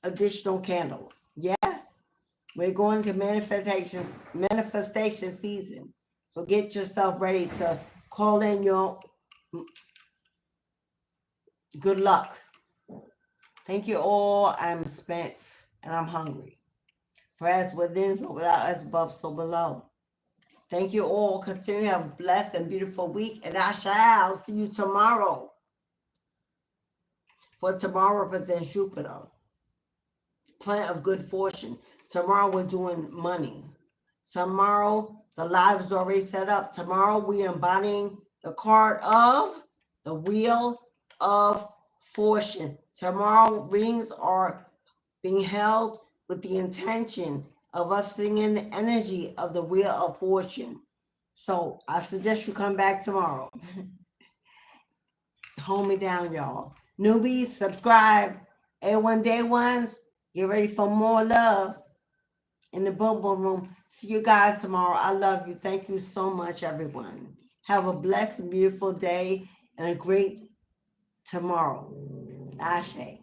additional candle. Yes, we're going to manifestation season. So get yourself ready to call in your good luck. Thank you all. I'm spent and I'm hungry. For as within, so without, as above, so below. Thank you all. Continue to have a blessed and beautiful week. And I shall see you tomorrow. For tomorrow represents Jupiter, planet of good fortune. Tomorrow we're doing money. Tomorrow the live is already set up. Tomorrow we are embodying the card of the Wheel of Fortune. Tomorrow readings are being held with the intention of us sitting in the energy of the Wheel of Fortune. So I suggest you come back tomorrow. Hold me down, y'all. Newbies, subscribe. A1 Day Ones, get ready for more love in the Boom Boom Room. See you guys tomorrow. I love you. Thank you so much, everyone. Have a blessed and beautiful day and a great tomorrow. Ashe.